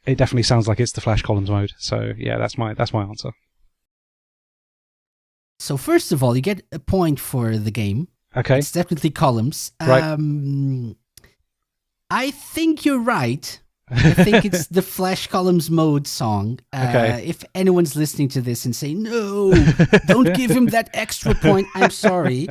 it definitely sounds like it's the flash columns mode. So yeah, that's my answer. So first of all, you get a point for the game. Okay. It's definitely columns. Right. I think you're right. I think it's the Flash Columns mode song. Okay. If anyone's listening to this and say, no, don't give him that extra point, I'm sorry.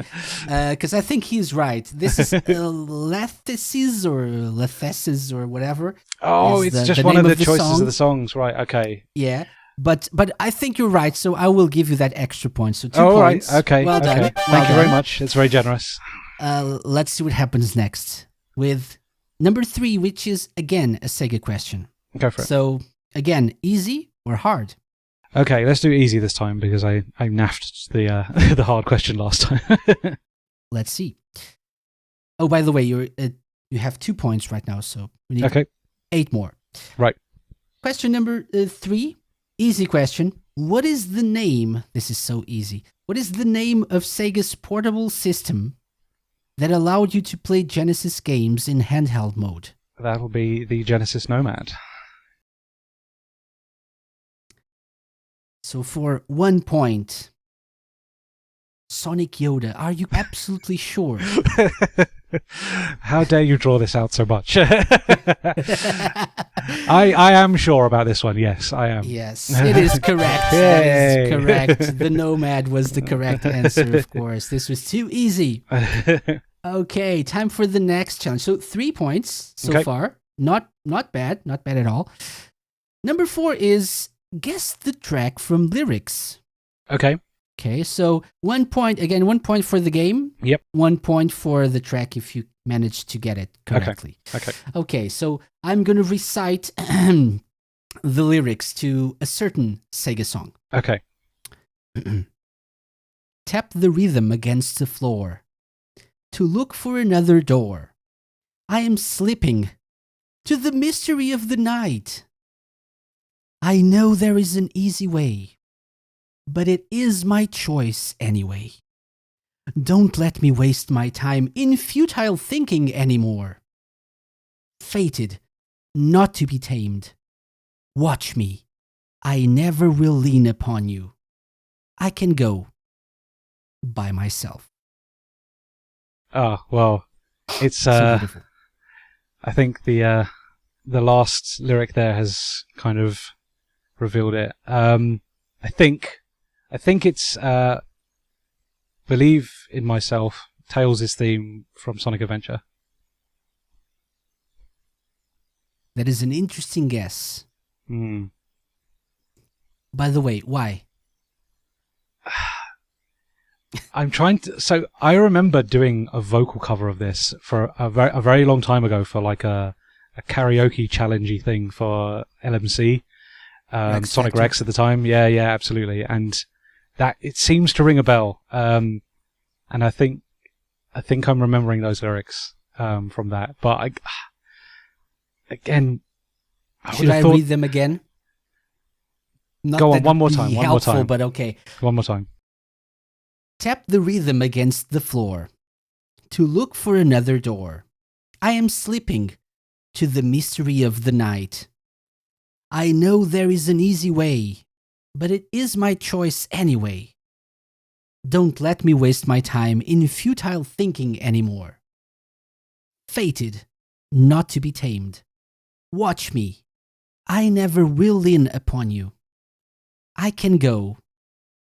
Because I think he's right. This is Lethesis or Lethesis or whatever. Oh, it's just one of the choices of the songs. Right, okay. Yeah. But I think you're right, so I will give you that extra point. So 2 points. Right. Okay. Well done. Thank you very much. It's very generous. Let's see what happens next with number 3, which is again a Sega question. Go for it. So again, easy or hard? Okay, let's do easy this time because I naffed the the hard question last time. Let's see. Oh, by the way, you have 2 points right now, so we need Okay. 8 more. Right. Question number 3. Easy question. What is the name? This is so easy. What is the name of Sega's portable system that allowed you to play Genesis games in handheld mode? That'll be the Genesis Nomad. So for 1 point, Sonic Yoda, are you absolutely sure? How dare you draw this out so much? I am sure about this one. Yes, I am. Yes, it is correct. That is correct. The Nomad was the correct answer, of course. This was too easy. Okay, time for the next challenge. So 3 points so far. Not bad. Not bad at all. Number 4 is guess the track from lyrics. Okay. Okay, so 1 point, again, 1 point for the game. Yep. 1 point for the track if you manage to get it correctly. Okay. Okay, so I'm going to recite the lyrics to a certain Sega song. Okay. Tap the rhythm against the floor to look for another door. I am slipping to the mystery of the night. I know there is an easy way, but it is my choice anyway. Don't let me waste my time in futile thinking anymore. Fated, not to be tamed. Watch me. I never will lean upon you. I can go by myself. Oh, well, it's So beautiful. I think the last lyric there has kind of revealed it. I think it's Believe in Myself, Tails' theme from Sonic Adventure. That is an interesting guess. Hmm. By the way, why? I'm trying to. So I remember doing a vocal cover of this for a very long time ago for like a karaoke challengey thing for LMC, Sonic Rex at the time. Yeah, absolutely. And that it seems to ring a bell. And I think I'm remembering those lyrics from that. But again, should I read them again? Not Go on, that one more it'd time. be One more helpful, time. but okay. One more time. Tap the rhythm against the floor to look for another door. I am slipping to the mystery of the night. I know there is an easy way, but it is my choice anyway. Don't let me waste my time in futile thinking anymore. Fated, not to be tamed. Watch me. I never will lean upon you. I can go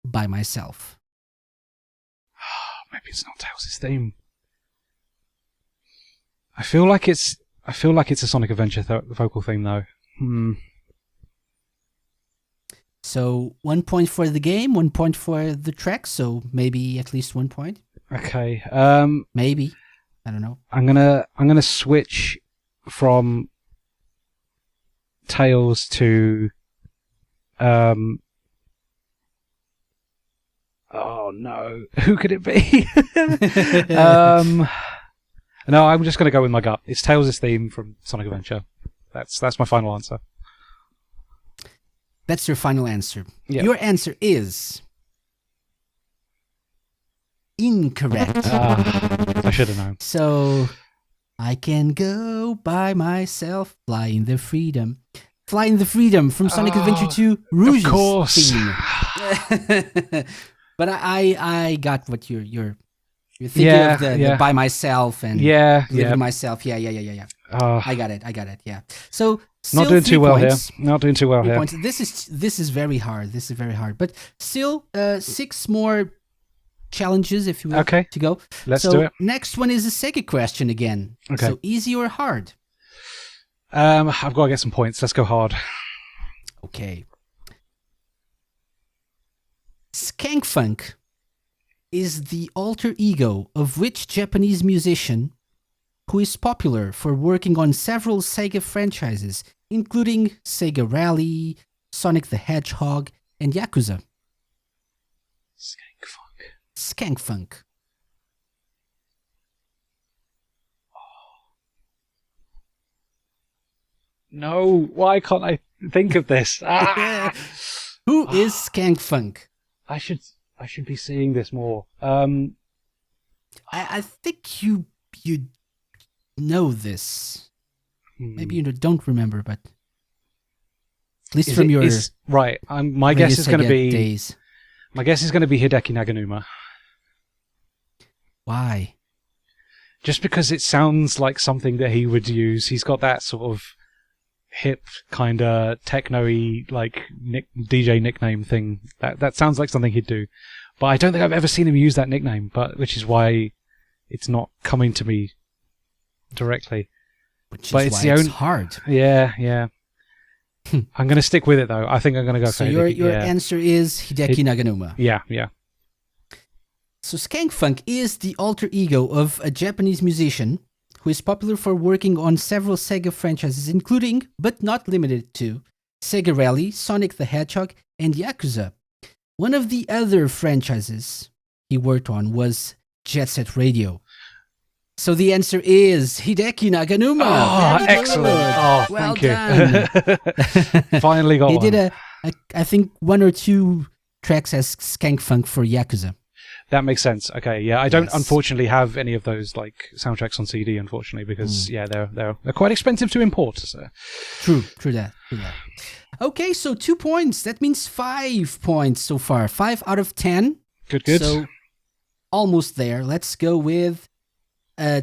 by myself. Maybe it's not Tails' theme. I feel like it's a Sonic Adventure vocal theme though. So 1 point for the game, 1 point for the track. So maybe at least 1 point. Okay. Maybe. I don't know. I'm gonna switch from Tails to oh no, who could it be? No, I'm just gonna go with my gut. It's Tails' theme from Sonic Adventure. That's my final answer. That's your final answer. Yeah. Your answer is incorrect. I should have known. So I can go by myself, flying the freedom. Flying the freedom from Sonic Adventure 2 Rouge's Of course. theme. But I got what you're thinking of the by myself and living myself. Yeah. I got it. Yeah. So still Not doing 3 too well points. here. Not doing too well 3 here. points. This is very hard. But still 6 more challenges, if you will, Okay. to go. Let's so do it. Next one is a Sega question again. Okay. So easy or hard? I've got to get some points. Let's go hard. Okay. Skankfunk is the alter ego of which Japanese musician who is popular for working on several Sega franchises, including Sega Rally, Sonic the Hedgehog, and Yakuza? Skankfunk. Skankfunk. No, why can't I think of this? Who is Skank Funk? I should be seeing this more. I think you know this. Maybe you don't remember, but at least from your right. My guess is going to be days. My guess is going to be Hideki Naganuma. Why? Just because it sounds like something that he would use. He's got that sort of hip kind of techno-y like DJ nickname thing. That sounds like something he'd do. But I don't think I've ever seen him use that nickname, which is why it's not coming to me directly. Which is but why it's hard. Yeah. I'm going to stick with it though. I think I'm going to go so for Hideki. Your answer is Hideki Naganuma. Yeah. So Skank Funk is the alter ego of a Japanese musician who is popular for working on several Sega franchises, including, but not limited to, Sega Rally, Sonic the Hedgehog, and Yakuza. One of the other franchises he worked on was Jet Set Radio. So the answer is Hideki Naganuma. Oh, excellent. Oh, well thank you. done. Finally got he one. did I think 1 or 2 tracks as Skank Funk for Yakuza. That makes sense. Okay, yeah, I don't Yes. unfortunately have any of those like soundtracks on CD, unfortunately, because they're quite expensive to import. So. True that. Okay, so 2 points. That means 5 points so far. 5 out of 10. Good. So almost there. Let's go with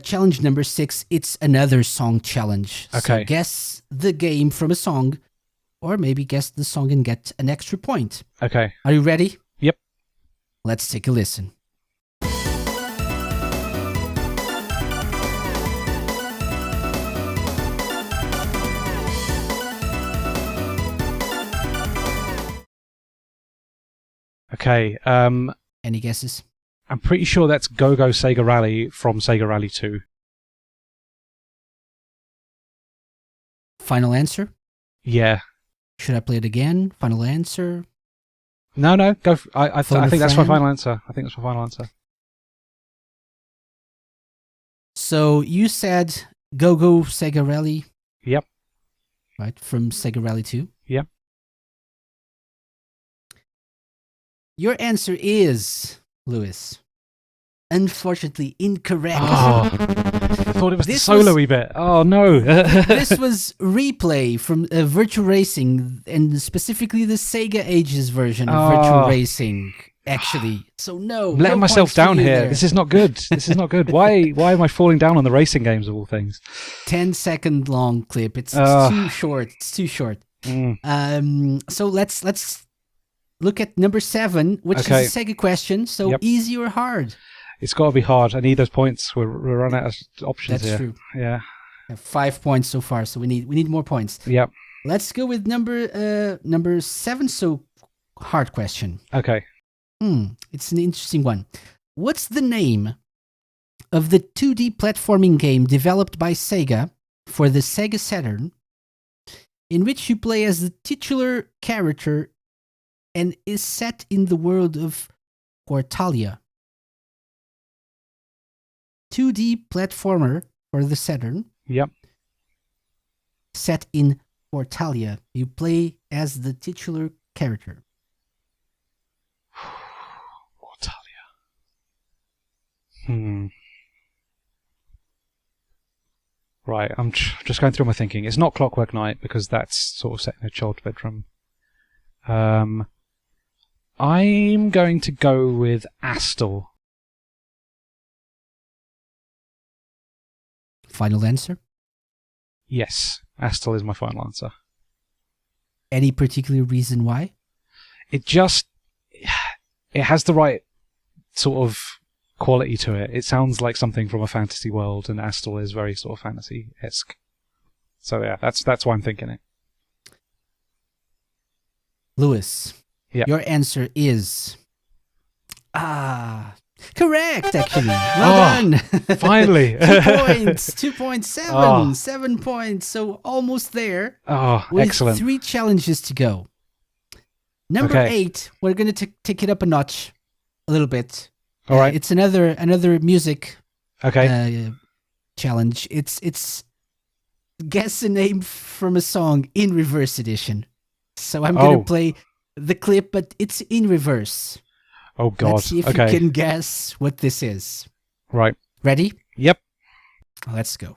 challenge number 6. It's another song challenge. Okay. So guess the game from a song, or maybe guess the song and get an extra point. Okay. Are you ready? Yep. Let's take a listen. Okay. Any guesses? I'm pretty sure that's Go Go Sega Rally from Sega Rally 2. Final answer? Yeah. Should I play it again? Final answer? No. Go. I Phone a think that's my friend? final answer. I think that's my final answer. So you said Go Go Sega Rally, Yep. right? From Sega Rally 2? Yep. Your answer is, Lewis, unfortunately incorrect. Oh, I thought it was the This solo-y bit. Oh no. This was Replay from Virtual Racing, and specifically the Sega Ages version of Virtual Racing, actually. So no. I'm letting no myself points for down you here. there. This is not good. This is not good. Why am I falling down on the racing games of all things? 10-second long clip. It's too short. It's too short. So let's look at number 7, which is a Sega question. So easy or hard? It's got to be hard. I need those points. We're running out of options That's here. true. Yeah. We have 5 points so far, so we need more points. Yep. Let's go with number 7. So hard question. Okay. It's an interesting one. What's the name of the 2D platforming game developed by Sega for the Sega Saturn, in which you play as the titular character and is set in the world of Portalia? 2D platformer for the Saturn. Yep. Set in Portalia. You play as the titular character. Portalia. Right, I'm just going through my thinking. It's not Clockwork Knight because that's sort of set in a child's bedroom. I'm going to go with Astle. Final answer? Yes, Astle is my final answer. Any particular reason why? It has the right sort of quality to it. It sounds like something from a fantasy world, and Astle is very sort of fantasy-esque. So yeah, that's why I'm thinking it. Lewis, your answer is correct, actually. Well done. Finally. 2 points. 2.7. 7 points. So almost there. Oh, with excellent. 3 challenges to go. Number 8, we're going to take it up a notch a little bit. All right. It's another music challenge. It's guess a name from a song in reverse edition. So I'm going to play the clip, but it's in reverse. Oh, God. Let's see if you can guess what this is. Right. Ready? Yep. Let's go.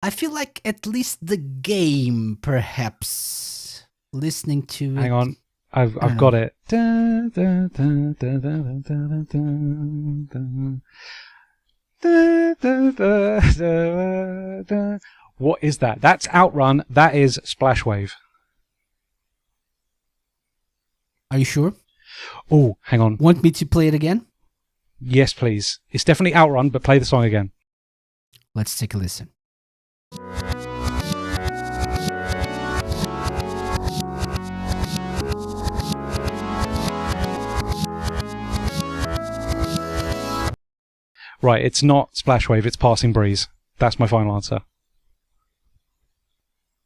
I feel like at least the game, perhaps, listening to Hang it. on. I've got it. What is that? That's Outrun. That is Splash Wave. Are you sure? Oh, hang on. Want me to play it again? Yes, please. It's definitely Outrun, but play the song again. Let's take a listen. Right, it's not Splash Wave, it's Passing Breeze. That's my final answer.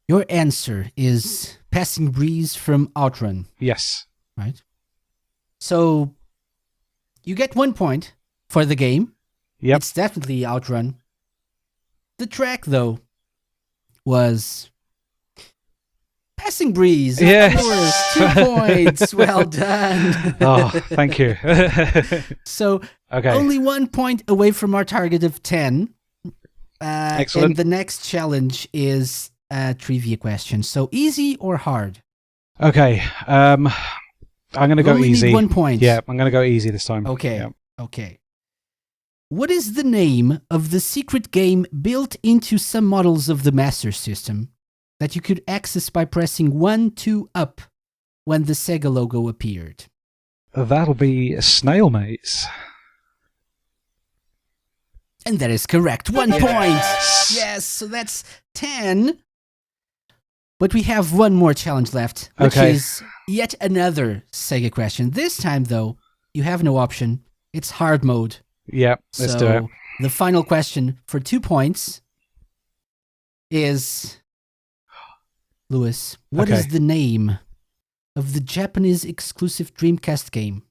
Your answer is Passing Breeze from Outrun. Yes. Right? So, you get 1 point for the game. Yep. It's definitely Outrun. The track, though, was Passing Breeze. Yes. Of course, 2 points. Well done. Oh, thank you. So, okay. only 1 point away from our target of 10. Excellent. And the next challenge is a trivia question. So, easy or hard? Okay. I'm going to go only easy. Need 1 point. Yeah, I'm going to go easy this time. Okay. Yeah. Okay. What is the name of the secret game built into some models of the Master System that you could access by pressing 1-2 up when the Sega logo appeared? That'll be Snail Maze. And that is correct. 1 point. Yes, so that's 10. But we have one more challenge left, which is yet another Sega question. This time, though, you have no option. It's hard mode. Yeah, let's do it. The final question for 2 points is, Lewis, what is the name of the Japanese exclusive Dreamcast game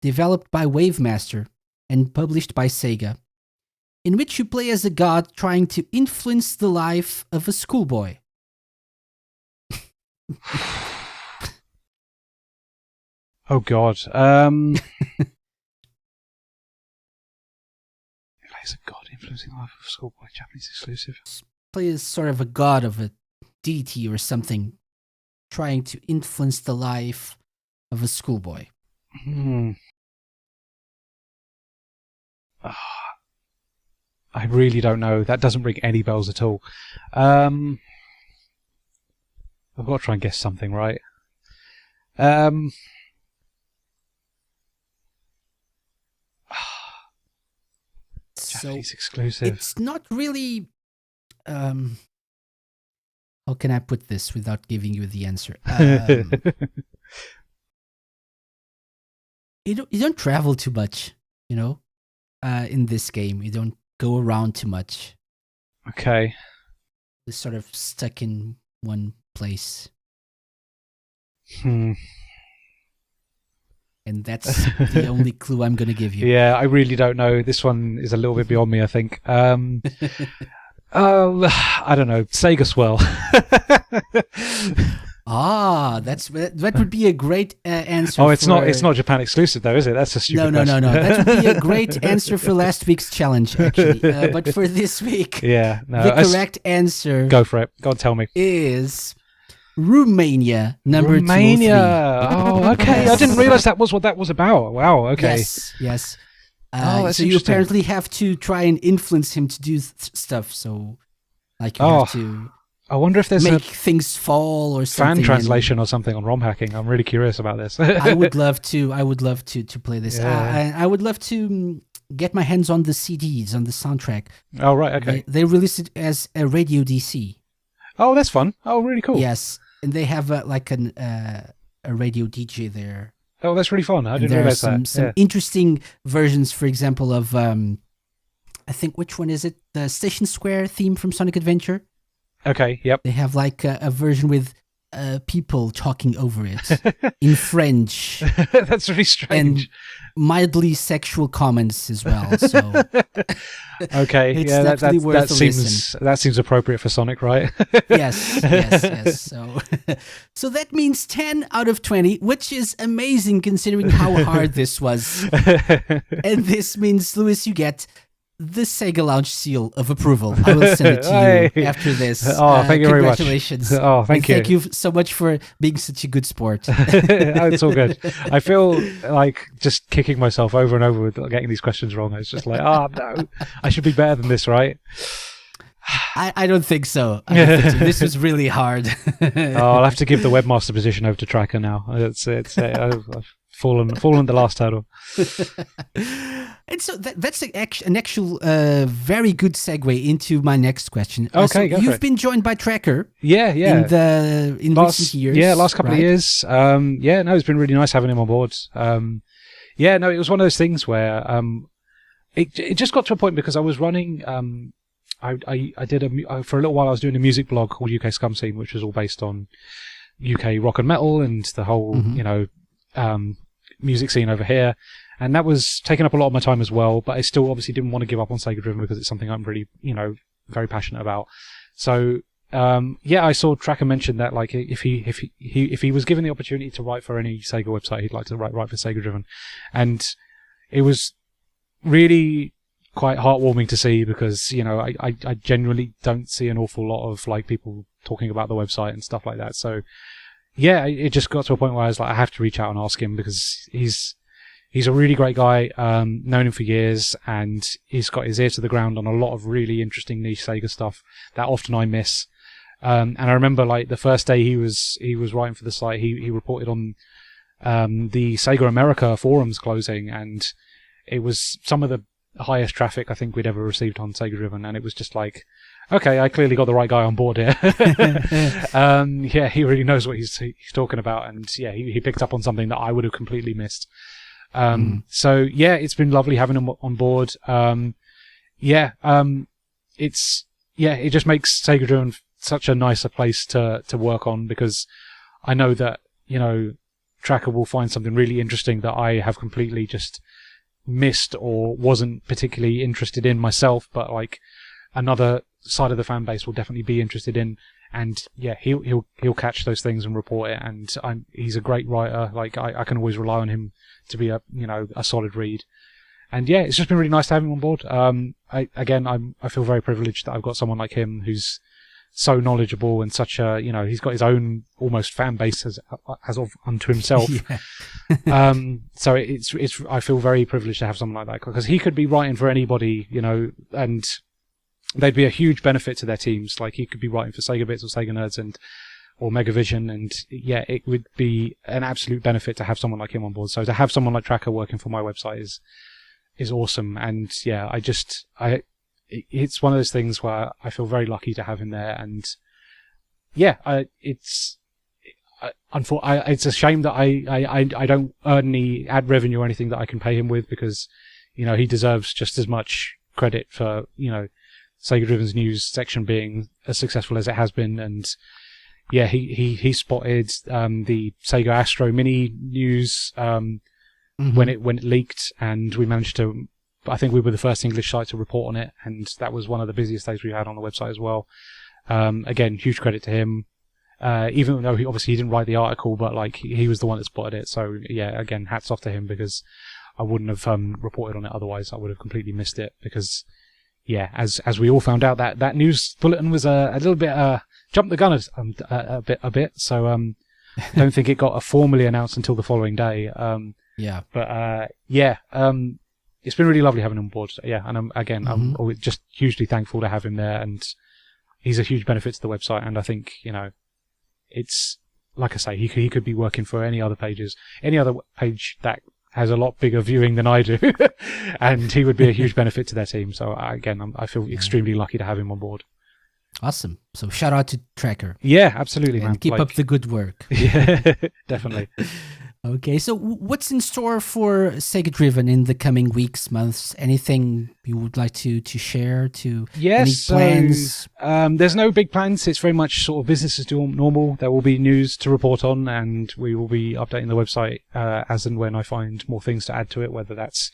developed by Wavemaster and published by Sega, in which you play as a god trying to influence the life of a schoolboy? Oh, God. Is a god influencing the life of a schoolboy, Japanese exclusive? Play as sort of a god of a deity or something, trying to influence the life of a schoolboy. I really don't know. That doesn't ring any bells at all. I've got to try and guess something, right? Japanese exclusive. It's not really. How can I put this without giving you the answer? You don't travel too much, you know. In this game, you don't go around too much. Okay. You're sort of stuck in one place. And that's the only clue I'm going to give you. Yeah, I really don't know. This one is a little bit beyond me, I think. I don't know. Sega Swirl. That would be a great answer. Oh, it's not Japan exclusive though, is it? That's a stupid question. No. That would be a great answer for last week's challenge, actually. But for this week, the correct answer. Go for it. Go on, tell me. Is Romania number Romania. 203. Oh, okay. I didn't realize that was what that was about. Wow. Okay. Yes. That's so you apparently have to try and influence him to do stuff. So, like, you have to. I wonder if there's make things fall or something. Fan translation or something on ROM hacking. I'm really curious about this. I would love to play this. Yeah. I would love to get my hands on the CDs, on the soundtrack. Oh, right. Okay. They released it as a radio DC. Oh, that's fun. Oh, really cool. Yes. And they have a radio DJ there. Oh, that's really fun. I didn't realize that. Some interesting versions, for example, of I think, which one is it? The Station Square theme from Sonic Adventure. Okay. Yep. They have like a version with people talking over it in French That's really strange. and mildly sexual comments as well. So Okay, it's yeah, definitely worth a that seems appropriate for Sonic, right? yes. So that means 10 out of 20, which is amazing considering how hard this was. And this means, Lewis, you get the Sega Lounge seal of approval. I will send it to you Hey. after this. Oh, thank you very much. Congratulations. Oh, thank you. Thank you so much for being such a good sport. It's all good. I feel like just kicking myself over and over with getting these questions wrong. It's just like, oh no, I should be better than this, right? I don't think so. This was really hard. I'll have to give the webmaster position over to Tracker now. I've fallen the last hurdle. And so that's an actual very good segue into my next question. Okay, so go for you've it. been joined by Tracker Yeah. in recent years. Yeah, last couple right? of years. It's been really nice having him on board. It was one of those things where it just got to a point because I was running. I did for a little while. I was doing a music blog called UK Scum Scene, which was all based on UK rock and metal and the whole music scene over here. And that was taking up a lot of my time as well, but I still obviously didn't want to give up on SEGADriven because it's something I'm really, very passionate about. So, I saw Tracker mention that, like, if he was given the opportunity to write for any Sega website, he'd like to write for SEGADriven. And it was really quite heartwarming to see because, I genuinely don't see an awful lot of, like, people talking about the website and stuff like that. So, yeah, it just got to a point where I was like, I have to reach out and ask him because he's a really great guy, known him for years, and he's got his ear to the ground on a lot of really interesting niche Sega stuff that often I miss. And I remember, like, the first day he was writing for the site, he reported on the Sega America forums closing, and it was some of the highest traffic I think we'd ever received on SEGADriven, and it was just like, okay, I clearly got the right guy on board here. He really knows what he's talking about, and he picked up on something that I would have completely missed. So it's been lovely having him on board. It just makes SEGADriven such a nicer place to work on because I know that, Tracker will find something really interesting that I have completely just missed or wasn't particularly interested in myself, but like another side of the fan base will definitely be interested in. And he'll catch those things and report it. And he's a great writer. Like I can always rely on him to be a solid read. And it's just been really nice to have him on board. I feel very privileged that I've got someone like him who's so knowledgeable and such a, he's got his own almost fan base as of unto himself. So I feel very privileged to have someone like that because he could be writing for anybody, and they'd be a huge benefit to their teams. Like he could be writing for Sega Bits or Sega Nerds or Megavision, and it would be an absolute benefit to have someone like him on board. So to have someone like Tracker working for my website is awesome. And it's one of those things where I feel very lucky to have him there. And it's a shame that I don't earn any ad revenue or anything that I can pay him with because he deserves just as much credit for SEGADriven's news section being as successful as it has been. And he spotted the Sega Astro Mini news when it leaked, and we managed to. I think we were the first English site to report on it, and that was one of the busiest days we had on the website as well. Again, huge credit to him. Even though he didn't write the article, but like he was the one that spotted it. So again, hats off to him because I wouldn't have reported on it otherwise. I would have completely missed it because. As we all found out, that news bulletin was a little bit jumped the gun a bit. So I don't think it got formally announced until the following day. It's been really lovely having him on board. And I'm always just hugely thankful to have him there, and he's a huge benefit to the website. And I think it's like I say, he could be working for any other page that has a lot bigger viewing than I do, and he would be a huge benefit to their team. So I feel extremely lucky to have him on board. Awesome. So shout out to Tracker. Yeah, absolutely, and man. Keep up the good work. Yeah, definitely. Okay, so what's in store for SEGADriven in the coming weeks, months? Anything you would like to share? Any plans? There's no big plans. It's very much sort of business as normal. There will be news to report on, and we will be updating the website as and when I find more things to add to it, whether that's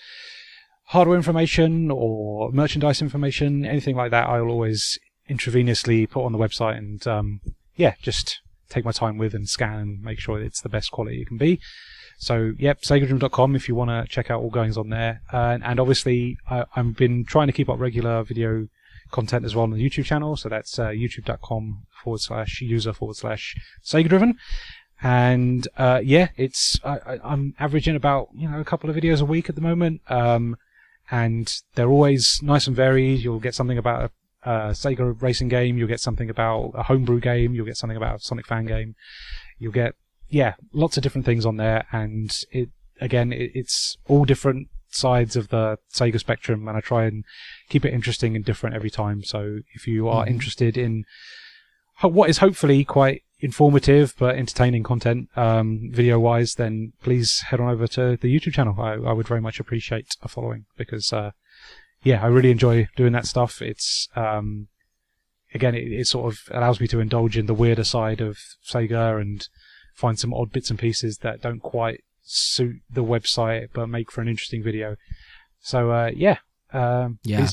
hardware information or merchandise information, anything like that. I'll always intravenously put on the website and just take my time with and scan and make sure it's the best quality it can be. So, SEGADriven.com if you want to check out all goings on there. And obviously, I've been trying to keep up regular video content as well on the YouTube channel. So that's youtube.com/user/SEGADriven. And I'm averaging about a couple of videos a week at the moment. And they're always nice and varied. You'll get something about Sega racing game, you'll get something about a homebrew game, you'll get something about a Sonic fan game, you'll get lots of different things on there, and it's all different sides of the Sega spectrum, and I try and keep it interesting and different every time. So if you are interested in what is hopefully quite informative but entertaining content video wise, then please head on over to the YouTube channel. I would very much appreciate a following, because I really enjoy doing that stuff. It's it sort of allows me to indulge in the weirder side of Sega and find some odd bits and pieces that don't quite suit the website but make for an interesting video. So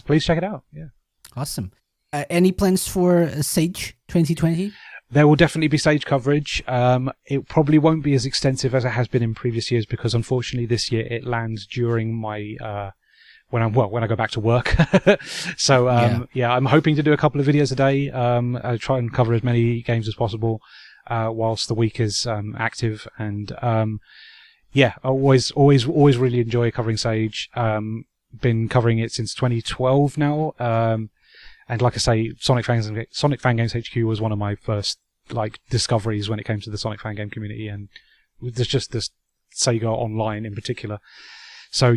please check it out. Yeah, awesome. Any plans for Sage 2020? There will definitely be Sage coverage. It probably won't be as extensive as it has been in previous years, because unfortunately this year it lands during my when I go back to work. So I'm hoping to do a couple of videos a day. I try and cover as many games as possible whilst the week is active. And I always really enjoy covering Sage. Been covering it since 2012 now. And like I say, Sonic Fan Games HQ was one of my first discoveries when it came to the Sonic fan game community, and there's just this Sega Online in particular. So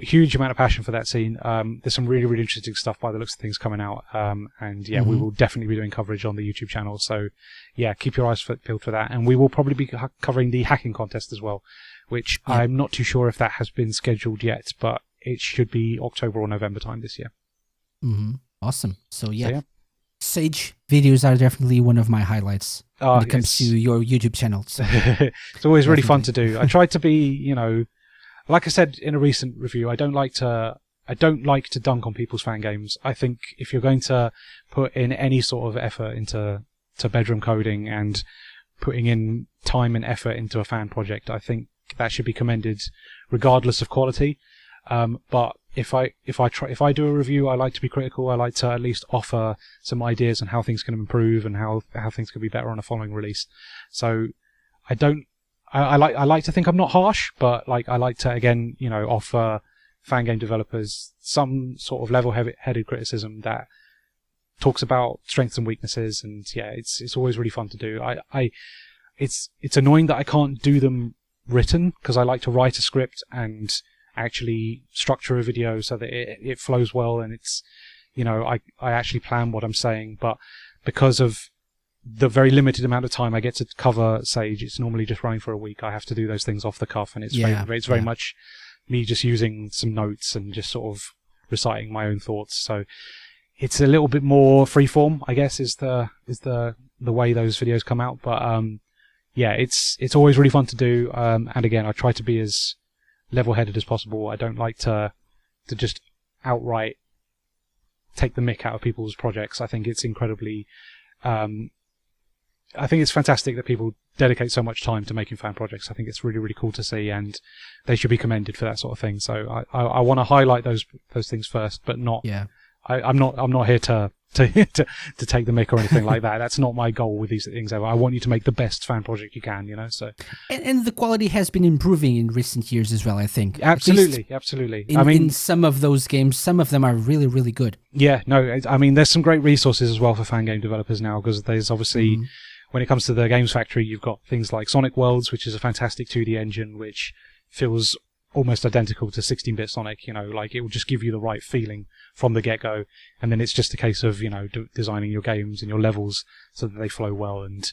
huge amount of passion for that scene. There's some really, really interesting stuff by the looks of things coming out. We will definitely be doing coverage on the YouTube channel. So keep your eyes peeled for that. And we will probably be covering the hacking contest as well, which I'm not too sure if that has been scheduled yet, but it should be October or November time this year. Mm-hmm. Awesome. So Sage videos are definitely one of my highlights when it comes to your YouTube channel. So it's always really fun to do. I try to be, like I said in a recent review, I don't like to dunk on people's fan games. I think if you're going to put in any sort of effort into bedroom coding and putting in time and effort into a fan project, I think that should be commended regardless of quality. But if I do a review, I like to be critical. I like to at least offer some ideas on how things can improve and how things can be better on a following release. So I like to think I'm not harsh, but I like to again, offer fan game developers some sort of level-headed criticism that talks about strengths and weaknesses. And it's always really fun to do. It's annoying that I can't do them written, because I like to write a script and actually structure a video so that it flows well, and it's I actually plan what I'm saying. But because of the very limited amount of time I get to cover Sage, it's normally just running for a week. I have to do those things off the cuff, and it's very much me just using some notes and just sort of reciting my own thoughts. So it's a little bit more freeform, I guess, is the way those videos come out. But it's always really fun to do. And again, I try to be as level-headed as possible. I don't like to just outright take the mick out of people's projects. I think it's incredibly I think it's fantastic that people dedicate so much time to making fan projects. I think it's really, really cool to see, and they should be commended for that sort of thing. So I want to highlight those things first, but not. Yeah. I'm not here to take the mick or anything like that. That's not my goal with these things ever. I want you to make the best fan project you can, So. And the quality has been improving in recent years as well, I think. Absolutely. In some of those games, some of them are really, really good. Yeah, no, I mean, there's some great resources as well for fan game developers now, because there's obviously, when it comes to the Games Factory, you've got things like Sonic Worlds, which is a fantastic 2D engine, which feels almost identical to 16-bit Sonic, it will just give you the right feeling from the get-go, and then it's just a case of, designing your games and your levels so that they flow well. And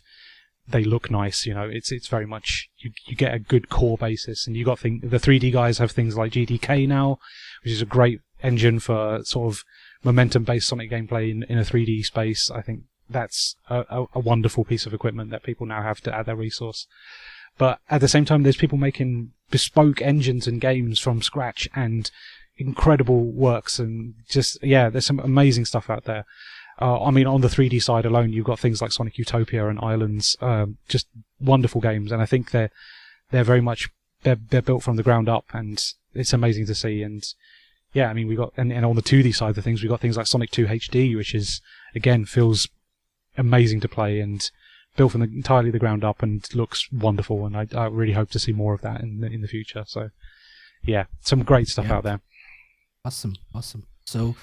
they look nice. It's very much you get a good core basis, and you got the 3D guys have things like GDK now, which is a great engine for sort of momentum-based Sonic gameplay in a 3D space. I think that's a wonderful piece of equipment that people now have to add their resource. But at the same time, there's people making bespoke engines and games from scratch and incredible works, and there's some amazing stuff out there. On the 3D side alone, you've got things like Sonic Utopia and Islands, just wonderful games, and I think they're very much they're built from the ground up, and it's amazing to see. And we got and on the 2D side of things, we got things like Sonic 2 HD, which is again feels amazing to play and built from entirely the ground up and looks wonderful. And I really hope to see more of that in the future. So some great stuff out there. Awesome. So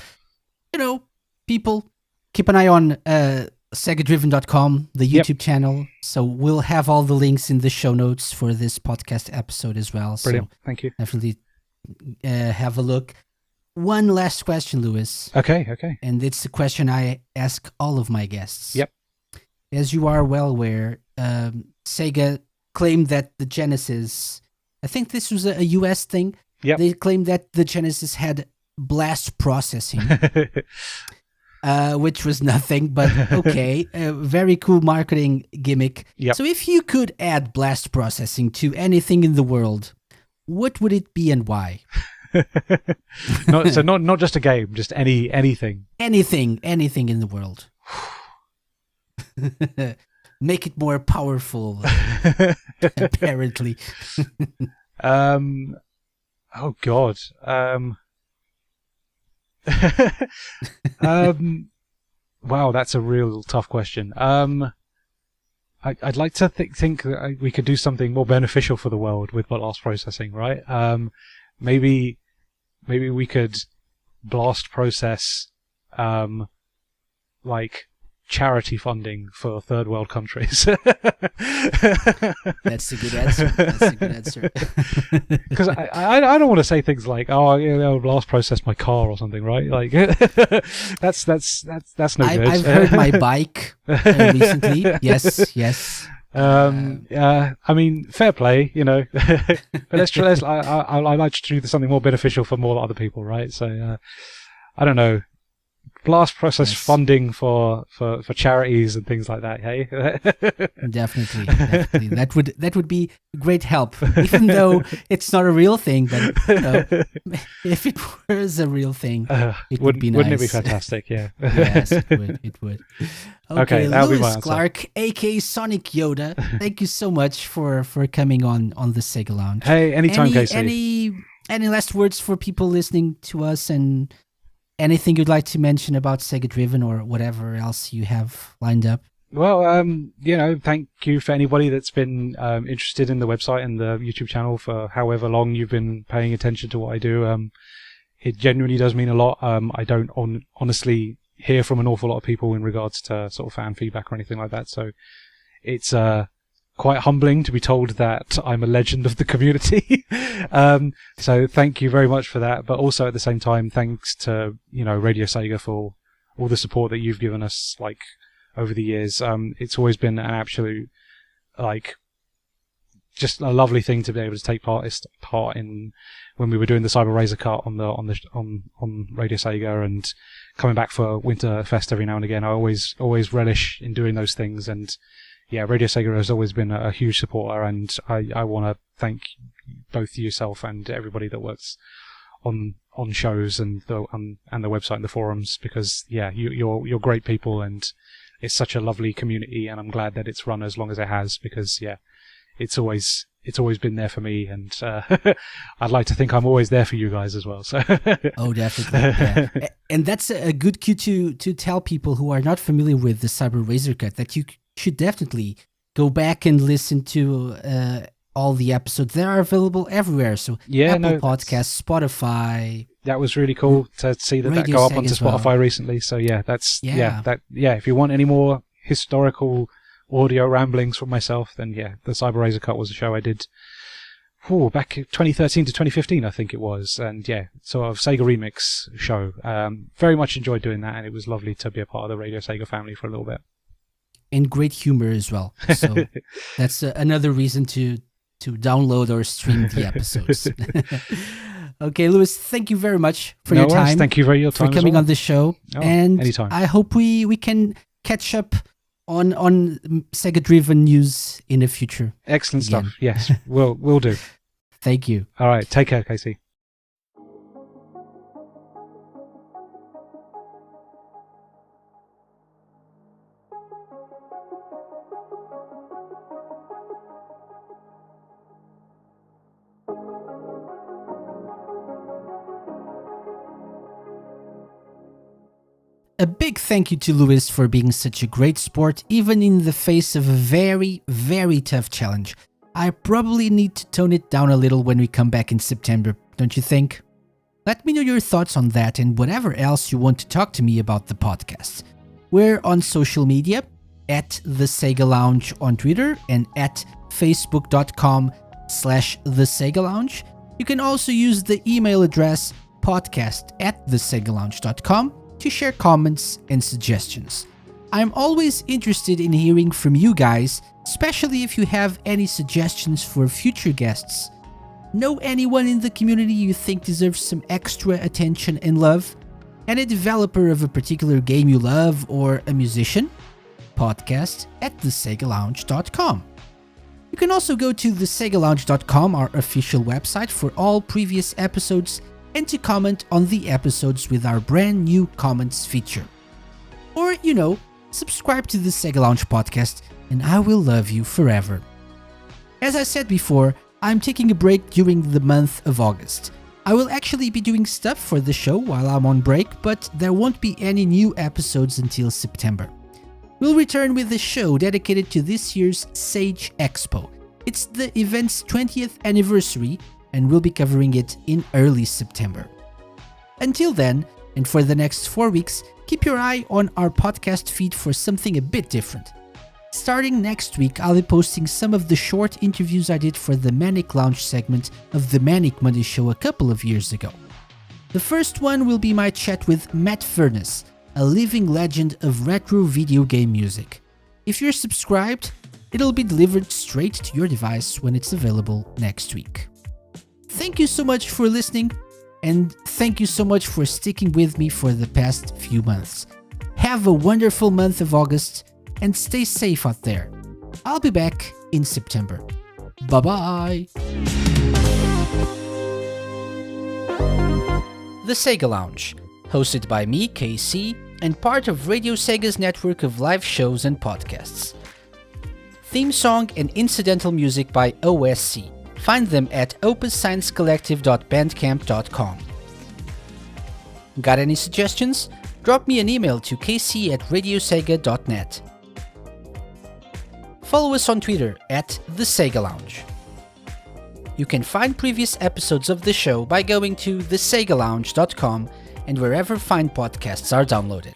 people, keep an eye on SEGADriven.com, the YouTube channel. So we'll have all the links in the show notes for this podcast episode as well. Brilliant. So thank you. Definitely have a look. One last question, Lewis. Okay. And it's the question I ask all of my guests. Yep. As you are well aware, Sega claimed that the Genesis, I think this was a US thing. Yep. They claimed that the Genesis had blast processing. Which was nothing, but okay. A very cool marketing gimmick. Yep. So if you could add blast processing to anything in the world, what would it be and why? not just a game, just anything. Anything in the world. Make it more powerful, apparently. Oh God. Wow, that's a real tough question. I'd like to think that we could do something more beneficial for the world with blast processing, right? Maybe we could blast process, like charity funding for third world countries. That's a good answer. Because I don't want to say things like, blast process my car or something, right? Like that's no good. I've heard my bike recently. Yes. Fair play, but I like to do something more beneficial for more other people, right? So I don't know. Blast process funding for charities and things like that. Hey, definitely. That would be great help. Even though it's not a real thing, but if it was a real thing, it would be nice. Wouldn't it be fantastic? Yeah. Yes, it would. Okay, that'll be my Lewis answer. Clark, aka Sonic Yoda. Thank you so much for coming on the Sega Lounge. Hey, anytime, Casey. Any last words for people listening to us, and anything you'd like to mention about SEGADriven or whatever else you have lined up? Well, thank you for anybody that's been interested in the website and the YouTube channel for however long you've been paying attention to what I do. It genuinely does mean a lot. I don't honestly hear from an awful lot of people in regards to sort of fan feedback or anything like that. So it's quite humbling to be told that I'm a legend of the community. So thank you very much for that. But also at the same time, thanks to, Radio Sega for all the support that you've given us, like, over the years. It's always been an absolute, just a lovely thing to be able to take part in when we were doing the Cyber Razor Cut on Radio Sega, and coming back for Winter Fest every now and again. I always relish in doing those things, and Radio Sega has always been a huge supporter, and I want to thank both yourself and everybody that works on shows and the website and the forums, because you're great people, and it's such a lovely community, and I'm glad that it's run as long as it has, because it's always been there for me, and I'd like to think I'm always there for you guys as well. So oh, definitely. Yeah. And that's a good cue to tell people who are not familiar with the Cyber Razor Cut that you should definitely go back and listen to all the episodes. They are available everywhere. So Apple Podcasts, Spotify. That was really cool to see that go up onto Spotify recently. So if you want any more historical audio ramblings from myself, then the Cyber Razor Cut was a show I did back 2013 to 2015, I think it was, and sort of Sega Remix show. Very much enjoyed doing that, and it was lovely to be a part of the Radio Sega family for a little bit. and great humor as well. So that's another reason to download or stream the episodes. Okay, Lewis, thank you very much for your time. Thank you for your time for coming on the show. And anytime. I hope we can catch up on SEGADriven news in the future. Excellent stuff. Yes, we'll do. Thank you. All right, take care, Casey. A big thank you to Lewis for being such a great sport, even in the face of a very, very tough challenge. I probably need to tone it down a little when we come back in September, don't you think? Let me know your thoughts on that and whatever else you want to talk to me about the podcast. We're on social media, at the Sega Lounge on Twitter and at facebook.com/the Sega Lounge. You can also use the email address podcast@thesegalounge.com to share comments and suggestions. I'm always interested in hearing from you guys, especially if you have any suggestions for future guests. Know anyone in the community you think deserves some extra attention and love? And a developer of a particular game you love or a musician? podcast@thesegalounge.com. You can also go to thesegalounge.com, our official website, for all previous episodes and to comment on the episodes with our brand new comments feature. Or, subscribe to the Sega Lounge podcast and I will love you forever. As I said before, I'm taking a break during the month of August. I will actually be doing stuff for the show while I'm on break, but there won't be any new episodes until September. We'll return with a show dedicated to this year's Sage Expo. It's the event's 20th anniversary, and we'll be covering it in early September. Until then, and for the next 4 weeks, keep your eye on our podcast feed for something a bit different. Starting next week, I'll be posting some of the short interviews I did for the Manic Lounge segment of the Manic Monday show a couple of years ago. The first one will be my chat with Matt Furness, a living legend of retro video game music. If you're subscribed, it'll be delivered straight to your device when it's available next week. Thank you so much for listening, and thank you so much for sticking with me for the past few months. Have a wonderful month of August, and stay safe out there. I'll be back in September. Bye-bye! The Sega Lounge, hosted by me, KC, and part of Radio Sega's network of live shows and podcasts. Theme song and incidental music by OSC. Find them at opussciencecollective.bandcamp.com. Got any suggestions? Drop me an email to kc@radiosega.net. Follow us on Twitter at The Sega Lounge. You can find previous episodes of the show by going to thesegalounge.com and wherever fine podcasts are downloaded.